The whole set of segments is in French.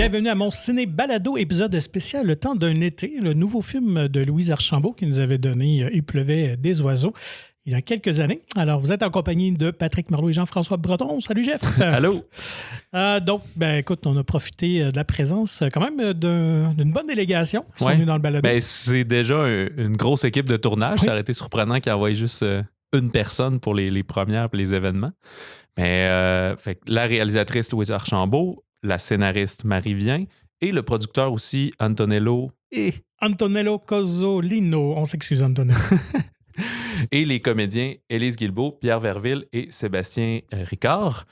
Bienvenue à mon ciné balado épisode spécial Le temps d'un été, le nouveau film de Louise Archambault qui nous avait donné Il pleuvait des oiseaux il y a quelques années. Alors, vous êtes en compagnie de Patrick Marleau et Jean-François Breton. Salut Jeff. Allô. Donc, écoute, on a profité de la présence quand même d'une bonne délégation qui sont venus dans le balado. C'est déjà une grosse équipe de tournage. Oui. Ça aurait été surprenant qu'ils envoient juste une personne pour les premières et les événements. Mais fait que la réalisatrice Louise Archambault, la scénariste Marie Vien et le producteur aussi Antonello Cozzolino. On s'excuse, Antonello. et les comédiens Élise Guilbeault, Pierre Verville et Sébastien Ricard.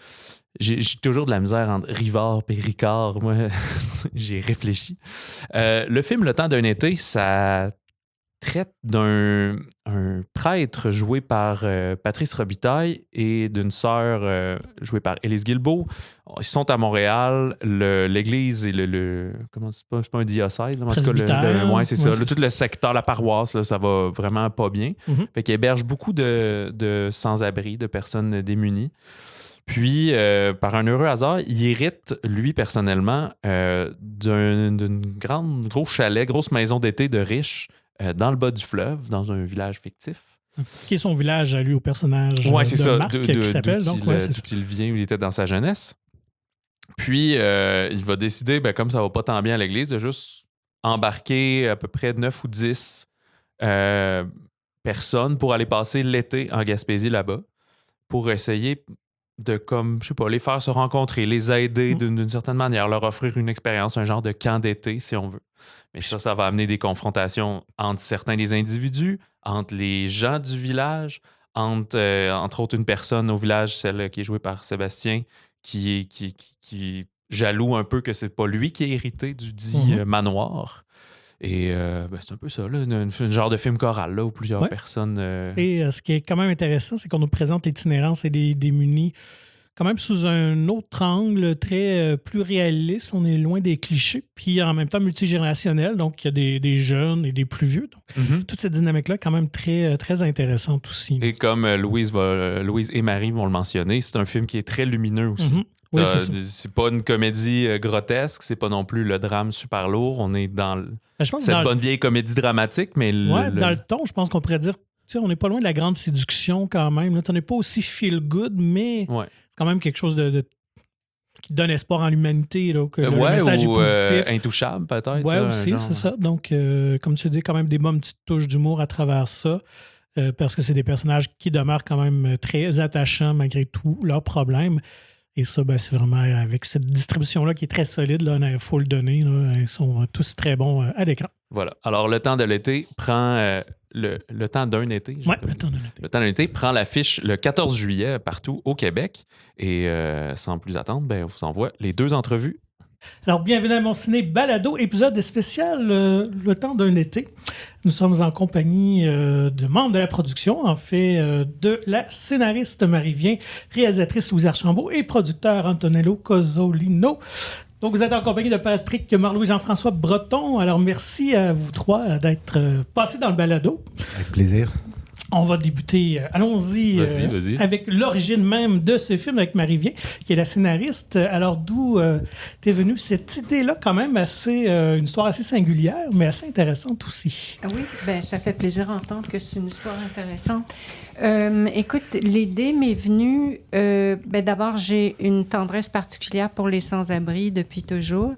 J'ai toujours de la misère entre Rivard et Ricard. Moi, j'ai réfléchi. Le film Le temps d'un été, ça traite d'un prêtre joué par Patrice Robitaille et d'une sœur jouée par Élise Guilbeault. Ils sont à Montréal. L'église et comment c'est pas un diocèse. En tout cas, ouais, c'est ça. Tout le secteur, la paroisse, là, ça va vraiment pas bien. Mm-hmm. Fait qu'il héberge beaucoup de sans-abri, de personnes démunies. Puis, par un heureux hasard, il hérite, lui, personnellement, d'une grosse chalet, grosse maison d'été de riches dans le bas du fleuve, dans un village fictif. Qui est son village à lui, au personnage c'est de ça, Marc, qui s'appelle. D'où il vient, où il était dans sa jeunesse. Puis, il va décider, comme ça va pas tant bien à l'église, de juste embarquer à peu près 9 ou 10 personnes pour aller passer l'été en Gaspésie là-bas, pour essayer de, les faire se rencontrer, les aider d'une certaine manière, leur offrir une expérience, un genre de camp d'été, si on veut. Mais ça va amener des confrontations entre certains des individus, entre les gens du village, entre autres une personne au village, celle qui est jouée par Sébastien, qui jaloux un peu que c'est pas lui qui est hérité du dit manoir. Et c'est un peu ça, là, un genre de film choral là, où plusieurs personnes... Et ce qui est quand même intéressant, c'est qu'on nous présente l'itinérance et les démunis quand même sous un autre angle très plus réaliste. On est loin des clichés, puis en même temps multigénérationnel, donc il y a des jeunes et des plus vieux. Donc, toute cette dynamique-là est quand même très, très intéressante aussi. Et comme Louise et Marie vont le mentionner, c'est un film qui est très lumineux aussi. Oui, c'est pas une comédie grotesque, c'est pas non plus le drame super lourd. On est dans cette bonne vieille comédie dramatique, mais... dans le ton, je pense qu'on pourrait dire, on n'est pas loin de la grande séduction quand même. Là, on n'est pas aussi feel-good, mais c'est quand même quelque chose qui donne espoir en l'humanité, là, que le message est positif. Intouchable, peut-être. Oui, aussi, c'est ça. Donc, comme tu dis, quand même des bonnes petites touches d'humour à travers ça, parce que c'est des personnages qui demeurent quand même très attachants malgré tout leurs problèmes. Et ça, c'est vraiment avec cette distribution-là qui est très solide, il faut le donner. Là, ils sont tous très bons à l'écran. Voilà. Alors, Le temps de l'été prend... le temps d'un été. Oui, le temps d'un été. Le temps d'un été prend l'affiche le 14 juillet partout au Québec. Et sans plus attendre, on vous envoie les 2 entrevues. Alors, bienvenue à mon ciné balado, épisode spécial Le temps d'un été. Nous sommes en compagnie de membres de la production, en fait, de la scénariste Marie Vien, réalisatrice Louise Archambault et producteur Antonello Cozzolino. Donc, vous êtes en compagnie de Patrick Marleau et Jean-François Breton. Alors, merci à vous trois d'être passés dans le balado. Avec plaisir. On va débuter, allons-y, vas-y. avec l'origine même de ce film, avec Marie Vien, qui est la scénariste. Alors, d'où t'es venue cette idée-là, quand même une histoire assez singulière, mais assez intéressante aussi. Oui, ça fait plaisir d'entendre que c'est une histoire intéressante. Écoute, l'idée m'est venue, d'abord, j'ai une tendresse particulière pour les sans-abri depuis toujours,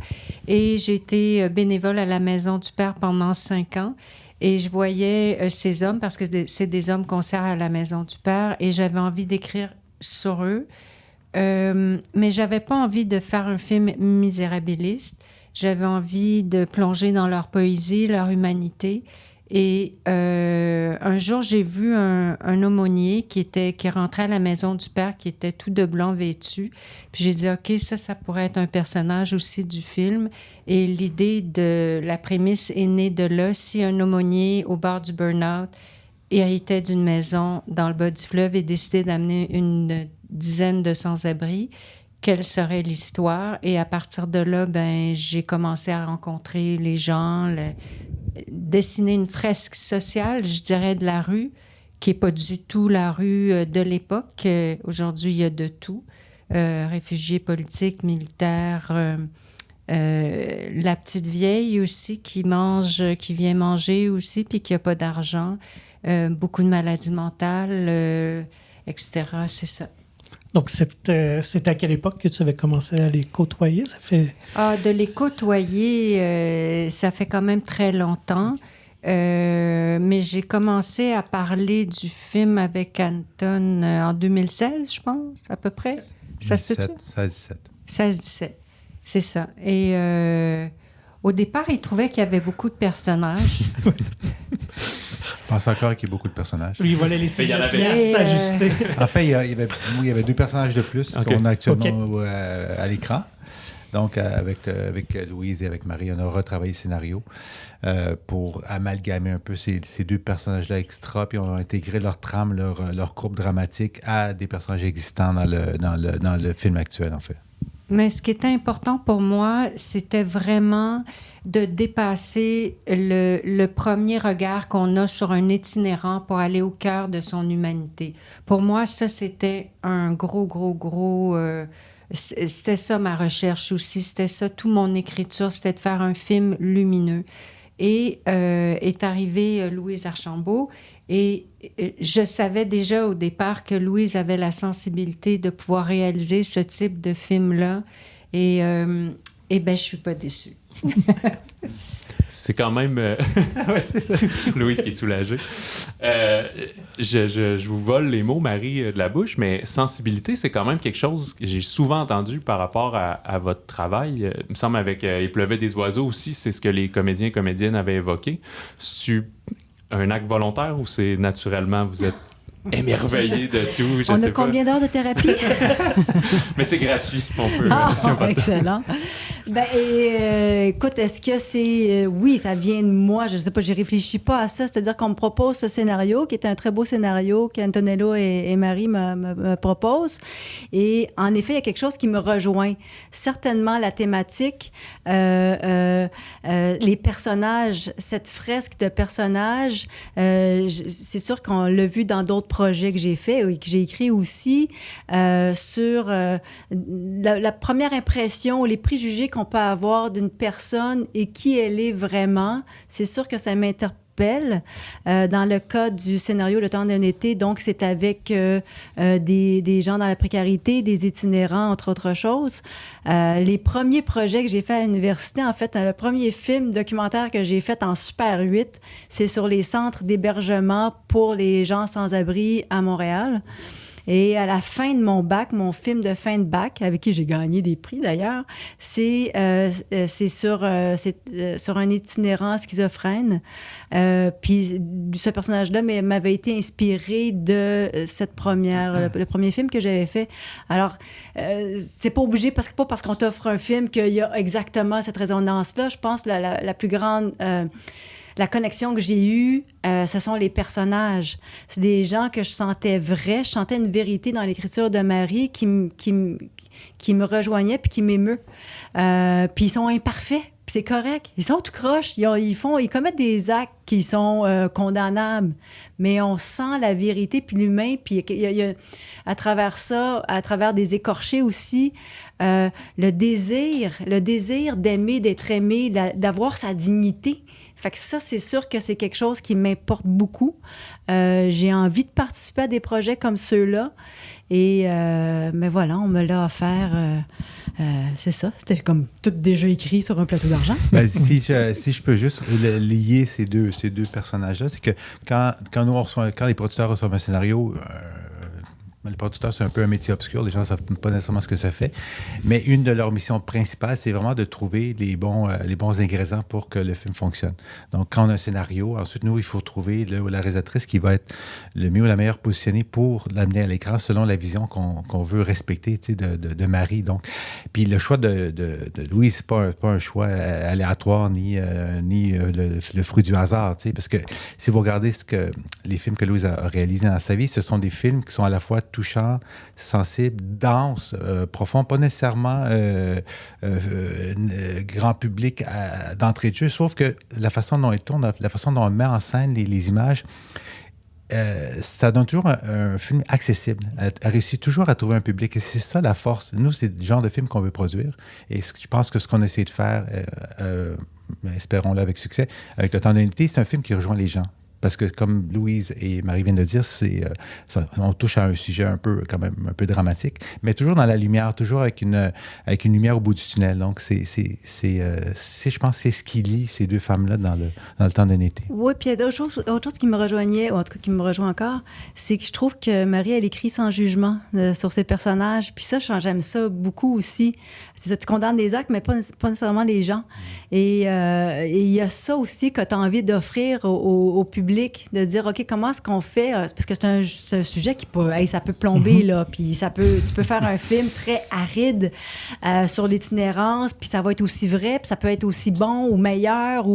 et j'ai été bénévole à la Maison du Père pendant 5 ans. Et je voyais ces hommes, parce que c'est des hommes qu'on sert à la Maison du Père, et j'avais envie d'écrire sur eux. Mais j'avais pas envie de faire un film misérabiliste. J'avais envie de plonger dans leur poésie, leur humanité. Et un jour, j'ai vu un aumônier qui rentrait à la Maison du Père, qui était tout de blanc vêtu. Puis j'ai dit, OK, ça pourrait être un personnage aussi du film. Et l'idée de la prémisse est née de là. Si un aumônier au bord du burn-out héritait d'une maison dans le bas du fleuve et décidait d'amener une dizaine de sans-abri, quelle serait l'histoire? Et à partir de là, j'ai commencé à rencontrer les gens, dessiner une fresque sociale, je dirais, de la rue, qui n'est pas du tout la rue de l'époque. Aujourd'hui, il y a de tout. Réfugiés politiques, militaires, la petite vieille aussi qui vient manger aussi, puis qui n'a pas d'argent. Beaucoup de maladies mentales, etc. C'est ça. Donc, c'est à quelle époque que tu avais commencé à les côtoyer? Ça fait... De les côtoyer, ça fait quand même très longtemps. Mais j'ai commencé à parler du film avec Anton en 2016, je pense, à peu près. Ça se peut-tu? 16-17. 16-17, c'est ça. Et au départ, il trouvait qu'il y avait beaucoup de personnages. Je pense encore qu'il y a beaucoup de personnages. Lui, il va les laisser Il y en avait s'ajuster. En fait, il y avait 2 personnages de plus qu'on a actuellement à l'écran. Donc, avec Louise et avec Marie, on a retravaillé le scénario pour amalgamer un peu ces 2 personnages-là extra, puis on a intégré leur trame, leur courbe dramatique à des personnages existants dans le film actuel, en fait. Mais ce qui était important pour moi, c'était vraiment de dépasser le premier regard qu'on a sur un itinérant pour aller au cœur de son humanité. Pour moi, ça, c'était un gros... c'était ça ma recherche aussi, c'était ça toute mon écriture, c'était de faire un film lumineux. Et est arrivée Louise Archambault et je savais déjà au départ que Louise avait la sensibilité de pouvoir réaliser ce type de film-là et je suis pas déçue. C'est quand même... ouais, c'est ça. Louise qui est soulagée. Je vous vole les mots, Marie, de la bouche, mais sensibilité, c'est quand même quelque chose que j'ai souvent entendu par rapport à votre travail. Il me semble avec Il pleuvait des oiseaux aussi, c'est ce que les comédiens et comédiennes avaient évoqué. C'est-tu un acte volontaire ou c'est naturellement, vous êtes émerveillé de tout? On a combien d'heures de thérapie? Mais c'est gratuit, on peut... excellent. Écoute, est-ce que c'est... oui, ça vient de moi, je ne sais pas, je réfléchis pas à ça. C'est-à-dire qu'on me propose ce scénario, qui est un très beau scénario qu'Antonello et Marie me proposent. Et en effet, il y a quelque chose qui me rejoint. Certainement la thématique, les personnages, cette fresque de personnages, c'est sûr qu'on l'a vu dans d'autres projets que j'ai faits et que j'ai écrits aussi sur la première impression, les préjugés qu'on peut avoir d'une personne et qui elle est vraiment. C'est sûr que ça m'interpelle. Dans le cas du scénario Le temps d'un été, donc c'est avec des gens dans la précarité, des itinérants, entre autres choses. Les premiers projets que j'ai faits à l'université, en fait, le premier film documentaire que j'ai fait en Super 8, c'est sur les centres d'hébergement pour les gens sans-abri à Montréal. Et à la fin de mon bac, mon film de fin de bac, avec qui j'ai gagné des prix d'ailleurs, c'est sur un itinérant schizophrène. Puis ce personnage-là m'avait été inspiré de cette le premier film que j'avais fait. Alors, c'est pas obligé, pas parce qu'on t'offre un film qu'il y a exactement cette résonance-là. Je pense que la plus grande... la connexion que j'ai eue, ce sont les personnages. C'est des gens que je sentais vrais. Je sentais une vérité dans l'écriture de Marie qui me rejoignait puis qui m'émeut. Puis ils sont imparfaits, puis c'est correct. Ils sont tout croches. Ils commettent des actes qui sont condamnables. Mais on sent la vérité puis l'humain. Puis il y a, à travers ça, à travers des écorchés aussi, le désir d'aimer, d'être aimé, d'avoir sa dignité. Fait que ça, c'est sûr que c'est quelque chose qui m'importe beaucoup. J'ai envie de participer à des projets comme ceux-là. Mais voilà, on me l'a offert. C'est ça. C'était comme tout déjà écrit sur un plateau d'argent. Si je peux juste lier ces deux personnages-là, c'est que quand les producteurs reçoivent un scénario... le producteur, c'est un peu un métier obscur. Les gens ne savent pas nécessairement ce que ça fait. Mais une de leurs missions principales, c'est vraiment de trouver les bons ingrédients pour que le film fonctionne. Donc, quand on a un scénario, ensuite, nous, il faut trouver la réalisatrice qui va être le mieux ou la meilleure positionnée pour l'amener à l'écran selon la vision qu'on veut respecter, tu sais, de Marie. Donc, puis le choix de Louise, c'est pas un choix aléatoire ni le fruit du hasard, tu sais, parce que si vous regardez les films que Louise a réalisés dans sa vie, ce sont des films qui sont à la fois touchant, sensible, dense, profond, pas nécessairement grand public d'entrée de jeu, sauf que la façon dont il tourne, la façon dont on met en scène les images, ça donne toujours un film accessible. Elle réussit toujours à trouver un public. Et c'est ça la force. Nous, c'est le genre de film qu'on veut produire. Et je pense que ce qu'on essaie de faire, espérons-le avec succès, avec Le Temps d'un été, c'est un film qui rejoint les gens. Parce que, comme Louise et Marie viennent de dire, on touche à un sujet quand même un peu dramatique, mais toujours dans la lumière, toujours avec une lumière au bout du tunnel. Donc, je pense que c'est ce qui lie ces deux femmes-là dans le temps d'un été. Oui, puis il y a autre chose qui me rejoignait, ou en tout cas qui me rejoint encore, c'est que je trouve que Marie, elle écrit sans jugement sur ses personnages. Puis ça, j'aime ça beaucoup aussi. C'est ça, tu condamnes des actes, mais pas nécessairement les gens. Et il y a ça aussi que tu as envie d'offrir au public, de dire, OK, comment est-ce qu'on fait? Parce que c'est un sujet qui peut, ça peut plomber, là, puis tu peux faire un film très aride sur l'itinérance, puis ça va être aussi vrai, puis ça peut être aussi bon ou meilleur,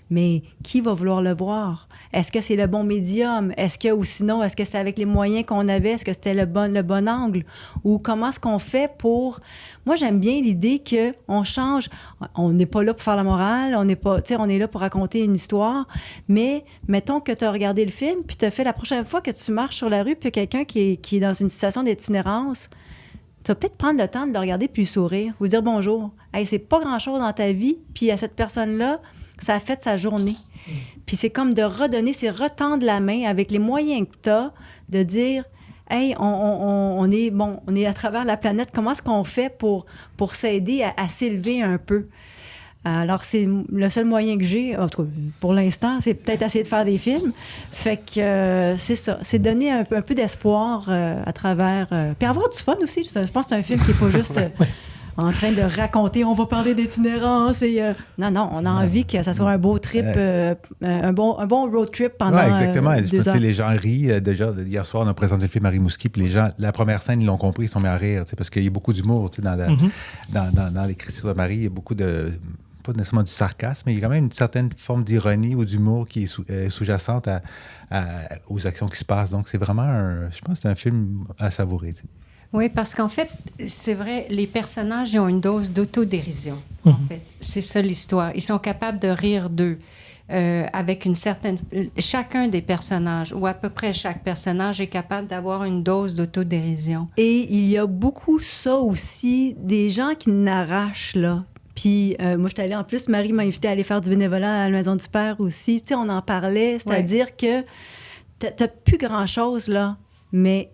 mais qui va vouloir le voir? Est-ce que c'est le bon médium? Ou sinon, est-ce que c'est avec les moyens qu'on avait? Est-ce que c'était le bon angle? Ou comment est-ce qu'on fait pour... Moi, j'aime bien l'idée qu'on change. On n'est pas là pour faire la morale, on est là pour raconter une histoire, mais mettons que tu as regardé le film, puis tu as fait la prochaine fois que tu marches sur la rue, puis quelqu'un qui est dans une situation d'itinérance, tu vas peut-être prendre le temps de le regarder puis sourire, ou dire bonjour. Hey, c'est pas grand-chose dans ta vie, puis à cette personne-là, ça a fait sa journée. Puis c'est comme de redonner, c'est retendre la main avec les moyens que tu as, de dire, hey, on est à travers la planète, comment est-ce qu'on fait pour s'aider à s'élever un peu? Alors, c'est le seul moyen que j'ai, en tout cas, pour l'instant, c'est peut-être essayer de faire des films. Fait que c'est ça, c'est donner un peu d'espoir à travers... puis avoir du fun aussi, je pense que c'est un film qui n'est pas juste... en train de raconter, on va parler d'itinérance et... Non, on a envie que ça soit un beau trip, un bon road trip pendant 2 ans. Les gens rient. Déjà, hier soir, on a présenté le film à Rimouski, puis les gens, la première scène, ils l'ont compris, ils sont mis à rire, parce qu'il y a beaucoup d'humour dans l'écriture de Marie. Il y a beaucoup de... pas nécessairement du sarcasme, mais il y a quand même une certaine forme d'ironie ou d'humour qui est sous-jacente aux actions qui se passent. Donc, c'est vraiment je pense que c'est un film à savourer. Oui, parce qu'en fait, c'est vrai, les personnages ils ont une dose d'autodérision, en fait. C'est ça l'histoire. Ils sont capables de rire d'eux. Avec une certaine... Chacun des personnages, ou à peu près chaque personnage, est capable d'avoir une dose d'autodérision. Et il y a beaucoup ça aussi, des gens qui n'arrachent, là. Puis moi, je suis allée, en plus, Marie m'a invité à aller faire du bénévolat à la Maison du Père aussi. Tu sais, on en parlait, c'est-à-dire que t'as plus grand-chose, là, mais...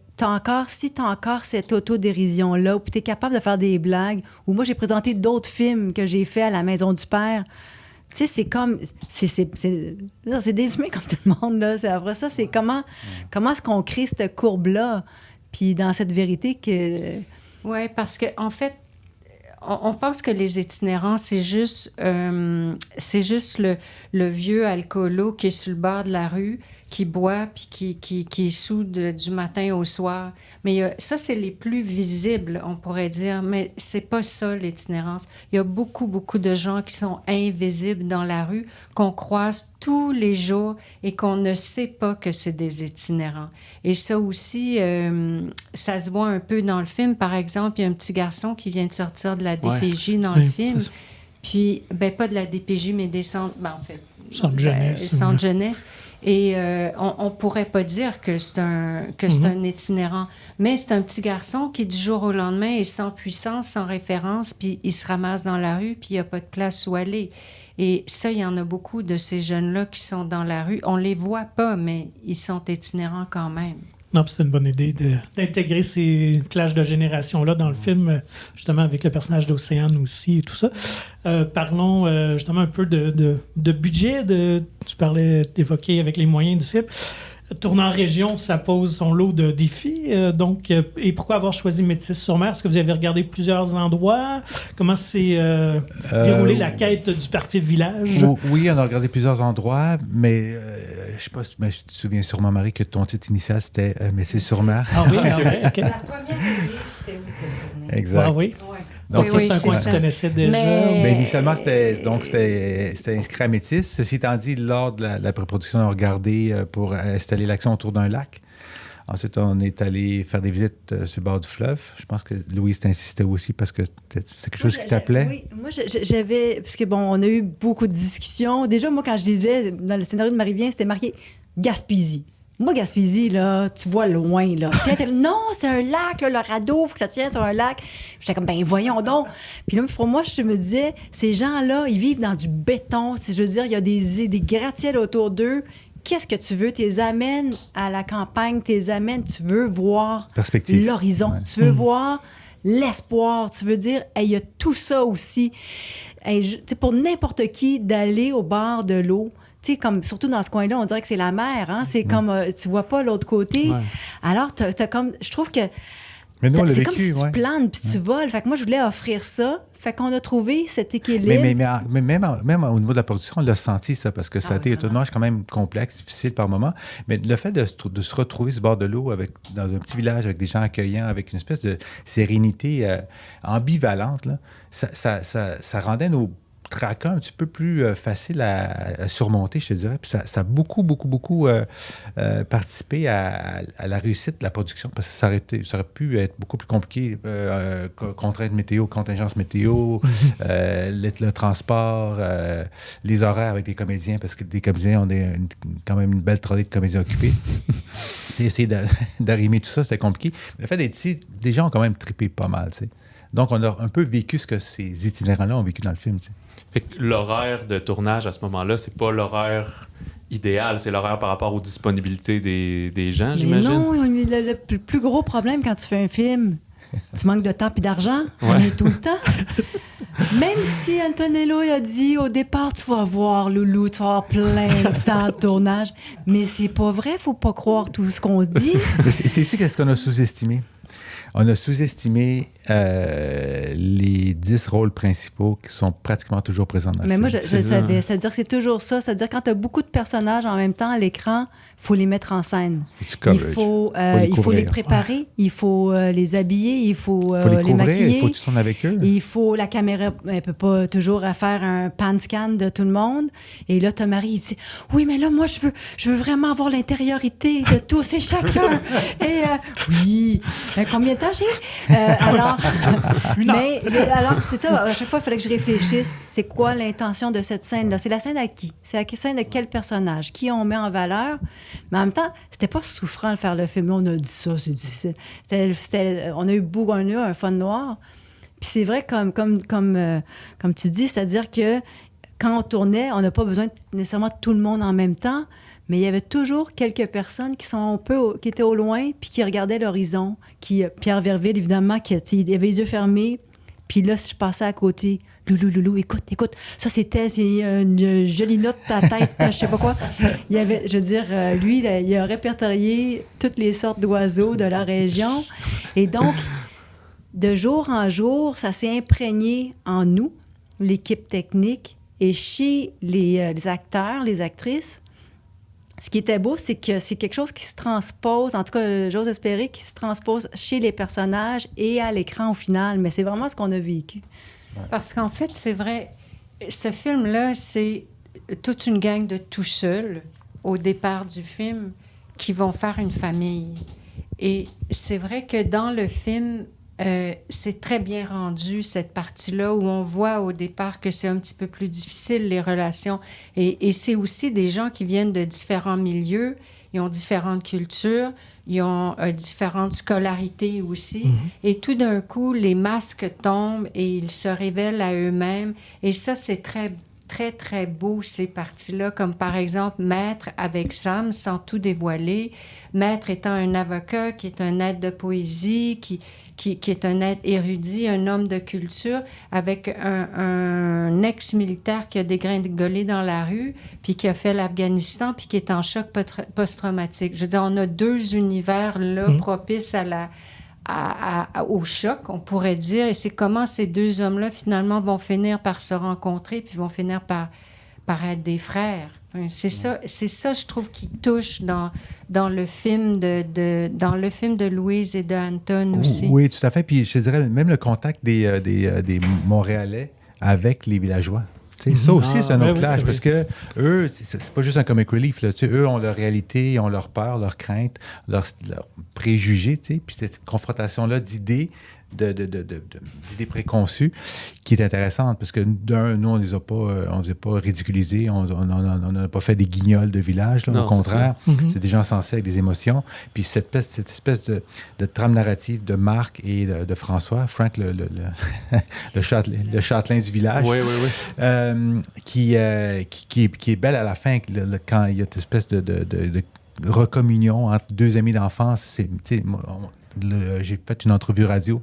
Si tu as encore cette autodérision-là, où tu es capable de faire des blagues, ou moi, j'ai présenté d'autres films que j'ai faits à la Maison du Père. Tu sais, c'est comme... C'est des humains comme tout le monde, là. Après ça, c'est comment est-ce qu'on crée cette courbe-là? Puis dans cette vérité que... Oui, parce qu'en fait, on pense que les itinérants, c'est juste le vieux alcoolo qui est sur le bord de la rue, qui boit puis qui est sous du matin au soir. Mais ça, c'est les plus visibles, on pourrait dire, mais c'est pas ça, l'itinérance. Il y a beaucoup, beaucoup de gens qui sont invisibles dans la rue, qu'on croise tous les jours et qu'on ne sait pas que c'est des itinérants. Et ça aussi, ça se voit un peu dans le film. Par exemple, il y a un petit garçon qui vient de sortir de la DPJ dans le film. Puis, pas de la DPJ, mais des centres... en fait, centre jeunesse. Centre jeunesse. Et on pourrait pas dire que c'est un itinérant, mais c'est un petit garçon qui, du jour au lendemain, est sans puissance, sans référence, puis il se ramasse dans la rue, puis il n'y a pas de place où aller. Et ça, il y en a beaucoup de ces jeunes-là qui sont dans la rue. On les voit pas, mais ils sont itinérants quand même. Non, c'est une bonne idée d'intégrer ces clashs de génération-là dans le film, justement avec le personnage d'Océane aussi et tout ça. Parlons justement un peu de budget. Tu parlais d'évoquer avec les moyens du film. Tourner en région, ça pose son lot de défis. Et pourquoi avoir choisi Métis-sur-Mer? Est-ce que vous avez regardé plusieurs endroits? Comment s'est déroulée la quête du parfait village? Oui, on a regardé plusieurs endroits, mais je sais pas, mais tu te souviens sûrement, Marie, que ton titre initial, c'était Métis-sur-Mer. Ah oui, OK. La première release, c'était où tu tourné? Exact. Ah oui? Ouais. Donc, oui, c'est un coin que tu connaissais déjà. Mais initialement, c'était inscrit à Métis. Ceci étant dit, lors de la pré-production, on a regardé pour installer l'action autour d'un lac. Ensuite, on est allé faire des visites sur le bord du fleuve. Je pense que Louise t'insistait aussi parce que c'est quelque chose qui t'appelait. Oui, moi, j'avais... Parce que, on a eu beaucoup de discussions. Déjà, moi, quand je disais, dans le scénario de Marie-Vien, c'était marqué Gaspésie. Moi, Gaspésie, là, tu vois loin, là. Puis elle était, non, c'est un lac, là, le radeau, il faut que ça tienne sur un lac. J'étais comme, ben voyons donc. Puis là, pour moi, je me disais, ces gens-là, ils vivent dans du béton. Je veux dire, il y a des gratte-ciels autour d'eux. Qu'est-ce que tu veux? Tu les amènes à la campagne, tu les amènes, tu veux voir l'horizon, tu veux voir l'espoir, tu veux dire, il y a tout ça aussi. Pour n'importe qui, d'aller au bord de l'eau, comme, surtout dans ce coin-là, on dirait que c'est la mer, hein? C'est comme, tu vois pas l'autre côté. Ouais. Alors, t'as comme, je trouve que c'est comme si tu planes puis tu voles. Fait que moi, je voulais offrir ça. Fait qu'on a trouvé cet équilibre. Mais même au niveau de la production, on l'a senti, ça, parce que ça a été un tournage quand même complexe, difficile par moments. Mais le fait de se retrouver sur le bord de l'eau, dans un petit village, avec des gens accueillants, avec une espèce de sérénité ambivalente, là, ça rendait nos tracas un petit peu plus facile à surmonter, je te dirais. Puis ça a beaucoup participé à la réussite de la production, parce que ça aurait pu être beaucoup plus compliqué. Contraintes météo, contingences météo, le transport, les horaires avec les comédiens, parce que les comédiens ont quand même une belle trolley de comédiens occupés. C'est essayer d'arrimer tout ça, c'était compliqué. Mais le fait d'être ici, les gens ont quand même trippé pas mal, tu sais. Donc, on a un peu vécu ce que ces itinérants-là ont vécu dans le film. Tu sais. Fait que l'horaire de tournage à ce moment-là, c'est pas l'horaire idéal, c'est l'horaire par rapport aux disponibilités des gens, j'imagine? Non, le plus gros problème quand tu fais un film, tu manques de temps et d'argent, on est tout le temps. Même si Antonello a dit au départ, tu vas voir, Loulou, tu vas avoir plein de temps de tournage, mais c'est pas vrai, faut pas croire tout ce qu'on se dit. C'est ici qu'est-ce qu'on a sous-estimé. On a sous-estimé les 10 rôles principaux qui sont pratiquement toujours présents dans le film. Mais moi, je savais. C'est-à-dire que c'est toujours ça. C'est-à-dire quand tu as beaucoup de personnages en même temps à l'écran, il faut les mettre en scène. Il faut les préparer, il faut les habiller, il faut les maquiller. Il faut que tu tournes avec eux. La caméra ne peut pas toujours faire un pan scan de tout le monde. Et là, ton mari, il dit « Oui, mais là, moi, je veux vraiment avoir l'intériorité de tous et chacun. » Et oui, combien de temps j'ai? Alors, c'est ça. À chaque fois, il fallait que je réfléchisse. C'est quoi l'intention de cette scène-là? C'est la scène à qui? C'est la scène de quel personnage? Qui on met en valeur? Mais en même temps, c'était pas souffrant de faire le film. Là, on a dit ça, c'est difficile. On a eu un fun noir. Puis c'est vrai, comme tu dis, c'est-à-dire que quand on tournait, on n'a pas besoin nécessairement de tout le monde en même temps, mais il y avait toujours quelques personnes qui étaient au loin puis qui regardaient l'horizon. Pierre Verville, évidemment, il avait les yeux fermés. Puis là, si je passais à côté, Loulou, écoute, ça c'est une jolie note de ta tête, je sais pas quoi. Il y avait, je veux dire, lui, il a répertorié toutes les sortes d'oiseaux de la région. Et donc, de jour en jour, ça s'est imprégné en nous, l'équipe technique, et chez les acteurs, les actrices. Ce qui était beau, c'est que c'est quelque chose qui se transpose, en tout cas, j'ose espérer, qui se transpose chez les personnages et à l'écran au final. Mais c'est vraiment ce qu'on a vécu. Parce qu'en fait, c'est vrai, ce film-là, c'est toute une gang de tout seuls, au départ du film, qui vont faire une famille. Et c'est vrai que dans le film, c'est très bien rendu, cette partie-là, où on voit au départ que c'est un petit peu plus difficile, les relations. Et c'est aussi des gens qui viennent de différents milieux, ils ont différentes cultures, ils ont différentes scolarités aussi. Mm-hmm. Et tout d'un coup, les masques tombent et ils se révèlent à eux-mêmes. Et ça, c'est très, très, très beau, ces parties-là. Comme par exemple, Maître avec Sam, sans tout dévoiler. Maître étant un avocat qui est un aide de poésie, qui est un être érudit, un homme de culture, avec un ex-militaire qui a dégringolé dans la rue, puis qui a fait l'Afghanistan, puis qui est en choc post-traumatique. Je veux dire, on a deux univers là propices au choc, on pourrait dire, et c'est comment ces deux hommes-là, finalement, vont finir par se rencontrer, puis vont finir par être des frères. C'est ça, je trouve, qui touche dans le film de Louise et de Anton aussi. Oui, tout à fait. Puis je te dirais, même le contact des Montréalais avec les villageois. Ça aussi, c'est un autre clash, parce que eux, c'est pas juste un comic relief. Là, eux ont leur réalité, ils ont leur peur, leurs craintes, leurs préjugés. Puis cette confrontation-là d'idées d'idées préconçues qui est intéressante parce que nous, on ne les a pas ridiculisés, on n'a pas fait des guignols de village, là, Non, au contraire. C'est des gens sensés avec des émotions. Puis cette espèce de trame narrative de Marc et de François, Frank, le châtelain du village, Oui. qui est belle à la fin, quand il y a cette espèce de recommunion entre deux amis d'enfance. J'ai fait une entrevue radio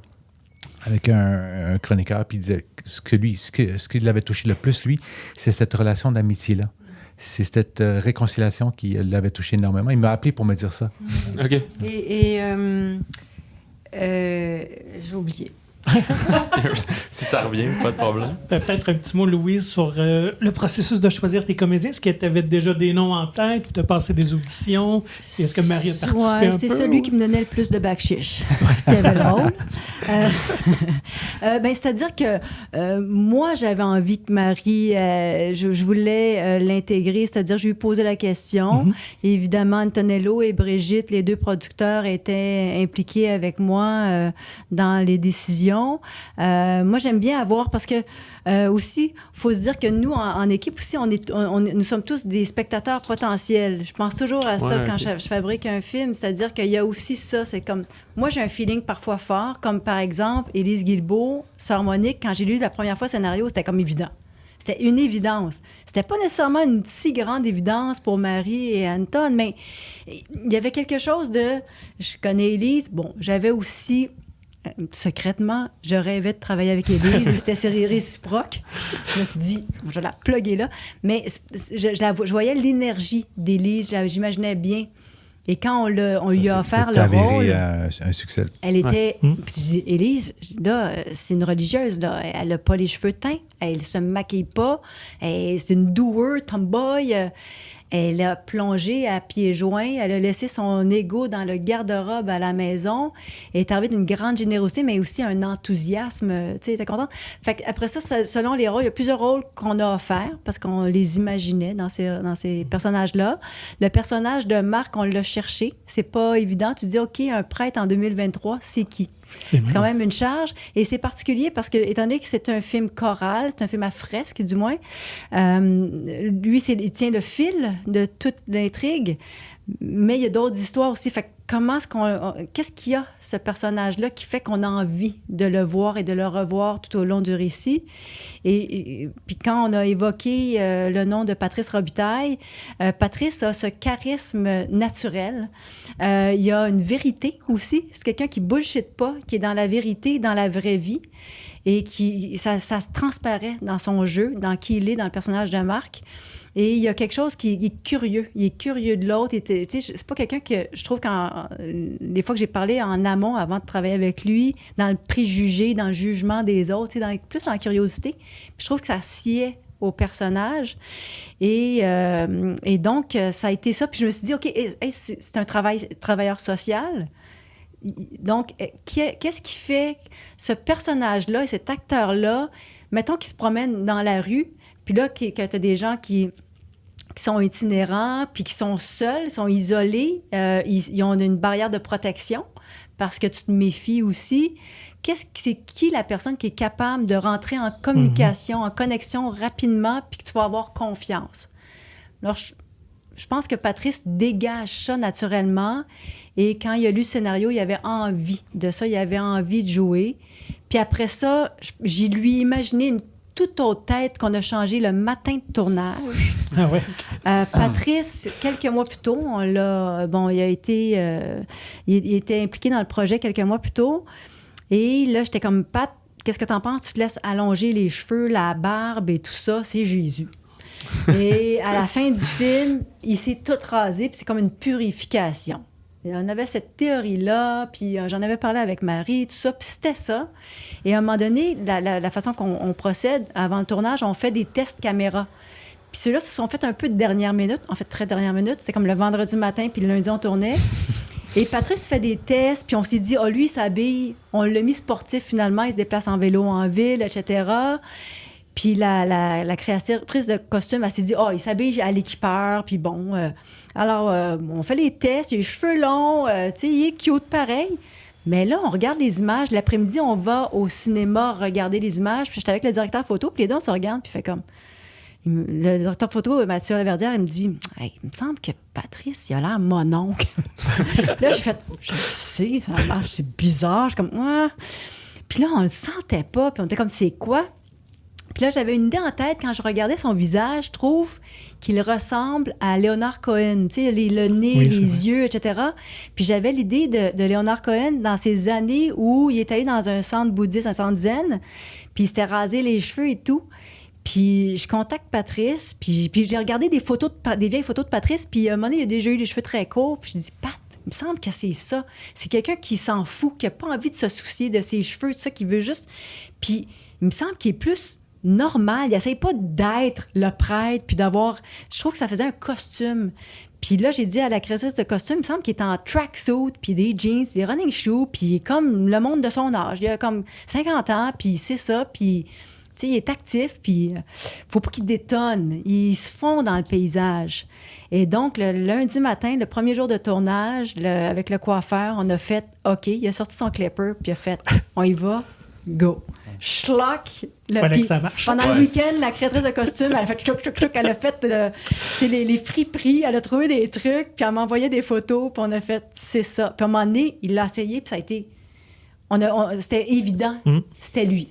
avec un chroniqueur, puis il disait ce qui l'avait touché le plus, lui, c'est cette relation d'amitié-là. C'est cette réconciliation qui l'avait touché énormément. Il m'a appelé pour me dire ça. OK. Et j'ai oublié. Si ça revient, pas de problème. Peut-être un petit mot, Louise, sur le processus de choisir tes comédiens. Est-ce que tu avais déjà des noms en tête ou tu as passé des auditions? Est-ce que Marie a participé un peu? C'est celui qui me donnait le plus de backchiche qui avait le rôle. C'est-à-dire que moi, j'avais envie que Marie, je voulais l'intégrer, c'est-à-dire je lui posais la question. Et évidemment, Antonello et Brigitte, les deux producteurs, étaient impliqués avec moi dans les décisions. Moi, j'aime bien avoir, parce que aussi, il faut se dire que nous, en équipe aussi, nous sommes tous des spectateurs potentiels. Je pense toujours à ça quand je fabrique un film, c'est-à-dire qu'il y a aussi ça. C'est comme, moi, j'ai un feeling parfois fort, comme par exemple, Élise Guilbeault, Sœur Monique, quand j'ai lu la première fois le scénario, c'était comme évident. C'était une évidence. C'était pas nécessairement une si grande évidence pour Marie et Anton, mais il y avait quelque chose de... Je connais Élise, bon, j'avais aussi... secrètement, je rêvais de travailler avec Élise et c'était réciproque. Je me suis dit, je vais la plugger là. Mais je voyais l'énergie d'Élise, j'imaginais bien. Et quand on lui a offert le rôle... un succès. Elle était... Puis je dis, Élise, là, c'est une religieuse, là. Elle n'a pas les cheveux teints, elle se maquille pas, c'est une doer, tomboy... Elle a plongé à pieds joints, elle a laissé son ego dans le garde-robe à la maison. Elle est arrivée d'une grande générosité, mais aussi un enthousiasme. Tu sais, t'es contente? Fait qu'après ça, selon les rôles, il y a plusieurs rôles qu'on a offerts parce qu'on les imaginait dans ces personnages-là. Le personnage de Marc, on l'a cherché. C'est pas évident. Tu dis, OK, un prêtre en 2023, c'est qui? C'est quand même une charge. Et c'est particulier parce que, étant donné que c'est un film choral, c'est un film à fresque, du moins, lui, il tient le fil de toute l'intrigue, mais il y a d'autres histoires aussi. Fait que qu'est-ce qu'il y a, ce personnage-là, qui fait qu'on a envie de le voir et de le revoir tout au long du récit? Et puis quand on a évoqué le nom de Patrice Robitaille, Patrice a ce charisme naturel. Il y a une vérité aussi. C'est quelqu'un qui ne bullshit pas, qui est dans la vérité, dans la vraie vie. Et ça se transparaît dans son jeu, dans qui il est, dans le personnage de Marc. Et il y a quelque chose qui est curieux. Il est curieux de l'autre. C'est pas quelqu'un que je trouve les fois que j'ai parlé en amont avant de travailler avec lui, dans le préjugé, dans le jugement des autres, plus dans la curiosité. Puis je trouve que ça sied au personnage. Et donc, ça a été ça. Puis je me suis dit, OK, c'est un travailleur social. Donc, qu'est-ce qui fait ce personnage-là et cet acteur-là, mettons qu'il se promène dans la rue, puis là, que tu as des gens qui sont itinérants, puis qui sont seuls, sont isolés, ils ont une barrière de protection parce que tu te méfies aussi. C'est qui la personne qui est capable de rentrer en communication, en connexion rapidement, puis que tu vas avoir confiance? Alors, je pense que Patrice dégage ça naturellement. Et quand il a lu le scénario, il avait envie de ça, il avait envie de jouer. Puis après ça, j'ai lui imaginé une toute autre tête qu'on a changé le matin de tournage. Ah ouais? Patrice, quelques mois plus tôt, il a été... il était impliqué dans le projet quelques mois plus tôt. Et là, j'étais comme, Pat, qu'est-ce que t'en penses? Tu te laisses allonger les cheveux, la barbe et tout ça, c'est Jésus. Et à la fin du film, il s'est tout rasé, puis c'est comme une purification. Et on avait cette théorie-là, puis j'en avais parlé avec Marie, tout ça, puis c'était ça. Et à un moment donné, la façon qu'on procède avant le tournage, on fait des tests caméra. Puis ceux-là se sont faits un peu de dernière minute, en fait, très dernière minute. C'était comme le vendredi matin, puis le lundi, on tournait. Et Patrice fait des tests, puis on s'est dit, lui, il s'habille, on l'a mis sportif finalement, il se déplace en vélo en ville, etc. Puis la créatrice de costume, elle s'est dit, il s'habille à l'équipeur, puis bon. Alors, on fait les tests, il a les cheveux longs, tu sais, il est cute pareil. Mais là, on regarde les images. L'après-midi, on va au cinéma regarder les images. Puis j'étais avec le directeur photo, puis les deux, on se regarde, puis il fait comme... Le directeur photo, Mathieu Laverdière, il me dit « Hey, il me semble que Patrice, il a l'air mononcle. » Là, j'ai fait « Je sais, ça marche, c'est bizarre. » Je suis comme « Ouais. » Puis là, on le sentait pas, puis on était comme « C'est quoi? » Puis là, j'avais une idée en tête, quand je regardais son visage, je trouve qu'il ressemble à Leonard Cohen, tu sais, le nez, Oui, les yeux, etc. Puis j'avais l'idée de Leonard Cohen dans ces années où il est allé dans un centre bouddhiste, un centre zen, puis il s'était rasé les cheveux et tout. Puis je contacte Patrice, puis j'ai regardé des vieilles photos de Patrice, puis à un moment donné, il a déjà eu les cheveux très courts, puis je dis « Pat, il me semble que c'est ça. C'est quelqu'un qui s'en fout, qui n'a pas envie de se soucier de ses cheveux, tout ça, qui veut juste... » Puis il me semble qu'il est plus normal. Il n'essaye pas d'être le prêtre, puis d'avoir... Je trouve que ça faisait un costume. Puis là, j'ai dit à la créatrice de costume, il me semble qu'il est en tracksuit, puis des jeans, puis des running shoes, puis comme le monde de son âge. Il a comme 50 ans, puis c'est ça, puis... Tu sais, il est actif, puis faut pas qu'il détonne. Il se fond dans le paysage. Et donc, le lundi matin, le premier jour de tournage, avec le coiffeur, on a fait « OK ». Il a sorti son clipper, puis il a fait « On y va, go ». Schlock. Fallait que ça marche. Pendant le week-end, la créatrice de costume, elle a fait tchouk, tchouk, tchouk. Elle a fait les friperies, elle a trouvé des trucs, puis elle m'envoyait des photos, puis on a fait « C'est ça ». Puis à un moment donné, il l'a essayé, puis ça a été... C'était évident, c'était lui.